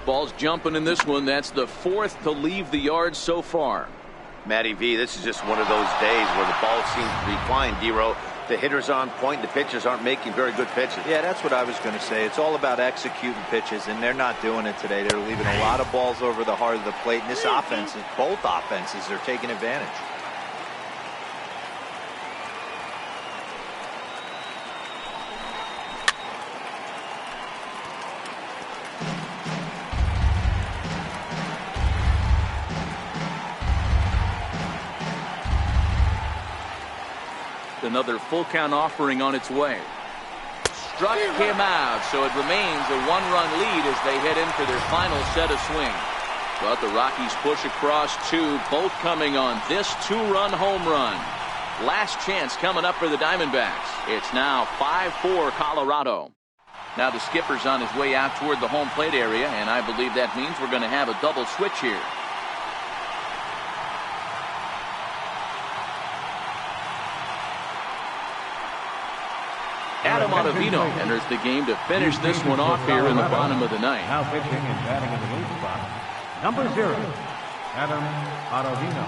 Ball's jumping in this one. That's the 4th to leave the yard so far. Matty V, this is just one of those days where the ball seems to be flying, D-Row. The hitter's on point. The pitchers aren't making very good pitches. Yeah, that's what I was going to say. It's all about executing pitches, and they're not doing it today. They're leaving a lot of balls over the heart of the plate. And this offense, both offenses are taking advantage. Another full count offering on its way. Struck him out, so it remains a 1-run lead as they head into their final set of swings. But the Rockies push across 2, both coming on this 2-run home run. Last chance coming up for the Diamondbacks. It's now 5-4 Colorado. Now the skipper's on his way out toward the home plate area, and I believe that means we're going to have a double switch here. Adam Ottavino enters the game to finish this one off here in the bottom of the 9th. Now pitching and batting in the 8th spot, number 0, Adam Ottavino.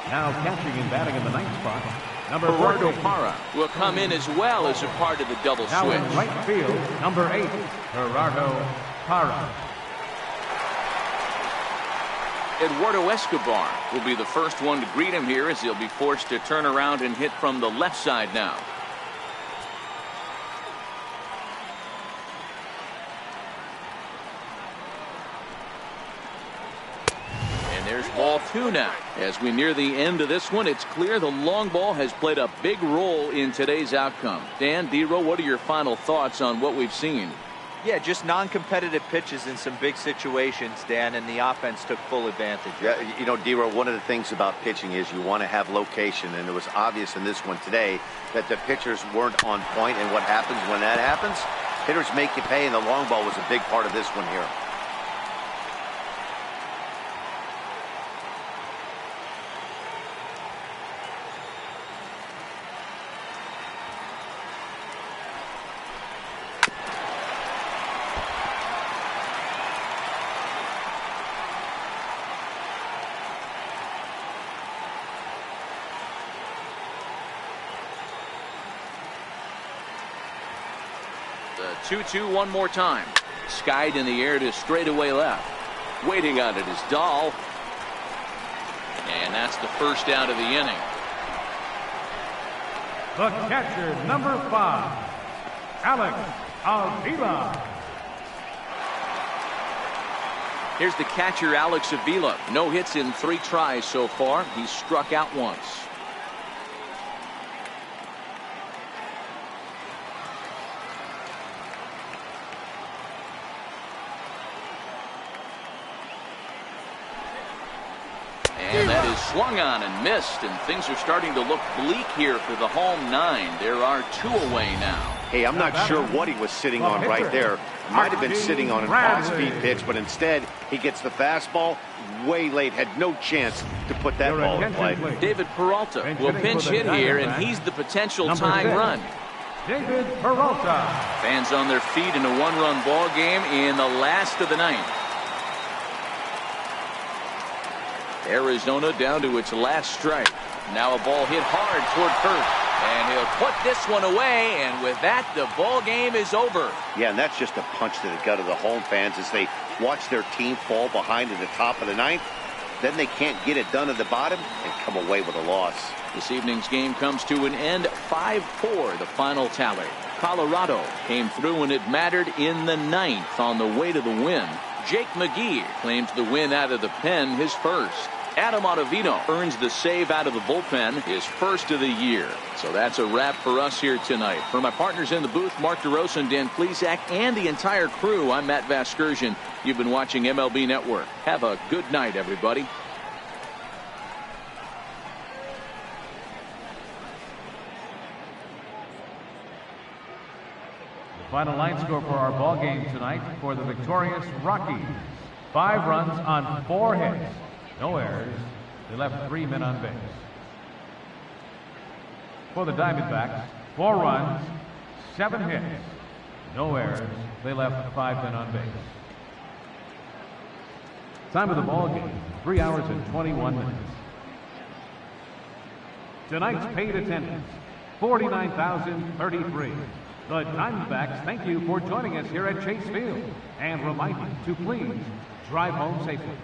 Now catching and batting in the 9th spot, number Gerardo 14. Parra will come in as well as a part of the double Now switch. in right field, number 8, Gerardo Para. Eduardo Escobar will be the first one to greet him here as he'll be forced to turn around and hit from the left side now. There's ball 2 now. As we near the end of this one, it's clear the long ball has played a big role in today's outcome. Dan, D-Row, what are your final thoughts on what we've seen? Yeah, just non-competitive pitches in some big situations, Dan, and the offense took full advantage. Yeah, you know, D-Row, one of the things about pitching is you want to have location, and it was obvious in this one today that the pitchers weren't on point, and what happens when that happens? Hitters make you pay, and the long ball was a big part of this one here. The 2-2 one more time. Skied in the air to straightaway left. Waiting on it is Dahl. And that's the first out of the inning. The catcher, number 5, Alex Avila. Here's the catcher, Alex Avila. No hits in 3 tries so far. He's struck out once. And that is swung on and missed, and things are starting to look bleak here for the home 9. There are 2 away now. Hey, I'm not sure what he was sitting on right there. Might have been sitting on an off-speed pitch, but instead he gets the fastball way late. Had no chance to put that ball in play. David Peralta will pinch hit here, and he's the potential tying run. David Peralta. Fans on their feet in a 1-run ball game in the last of the 9th. Arizona down to its last strike. Now a ball hit hard toward first, and he'll put this one away, and with that the ball game is over. Yeah, and that's just a punch to the gut of the home fans as they watch their team fall behind at the top of the 9th. Then they can't get it done at the bottom and come away with a loss. This evening's game comes to an end. 5-4 the final tally. Colorado came through when it mattered in the 9th on the way to the win. Jake McGee claims the win out of the pen, his first. Adam Ottavino earns the save out of the bullpen, his first of the year. So that's a wrap for us here tonight. For my partners in the booth, Mark DeRosa and Dan Plesac, and the entire crew, I'm Matt Vasgersian. You've been watching MLB Network. Have a good night, everybody. Final line score for our ball game tonight for the victorious Rockies. 5 runs on 4 hits. No errors. They left 3 men on base. For the Diamondbacks, 4 runs, 7 hits. No errors. They left 5 men on base. Time of the ball game, 3 hours and 21 minutes. Tonight's paid attendance, 49,033. The Diamondbacks thank you for joining us here at Chase Field and remind you to please drive home safely.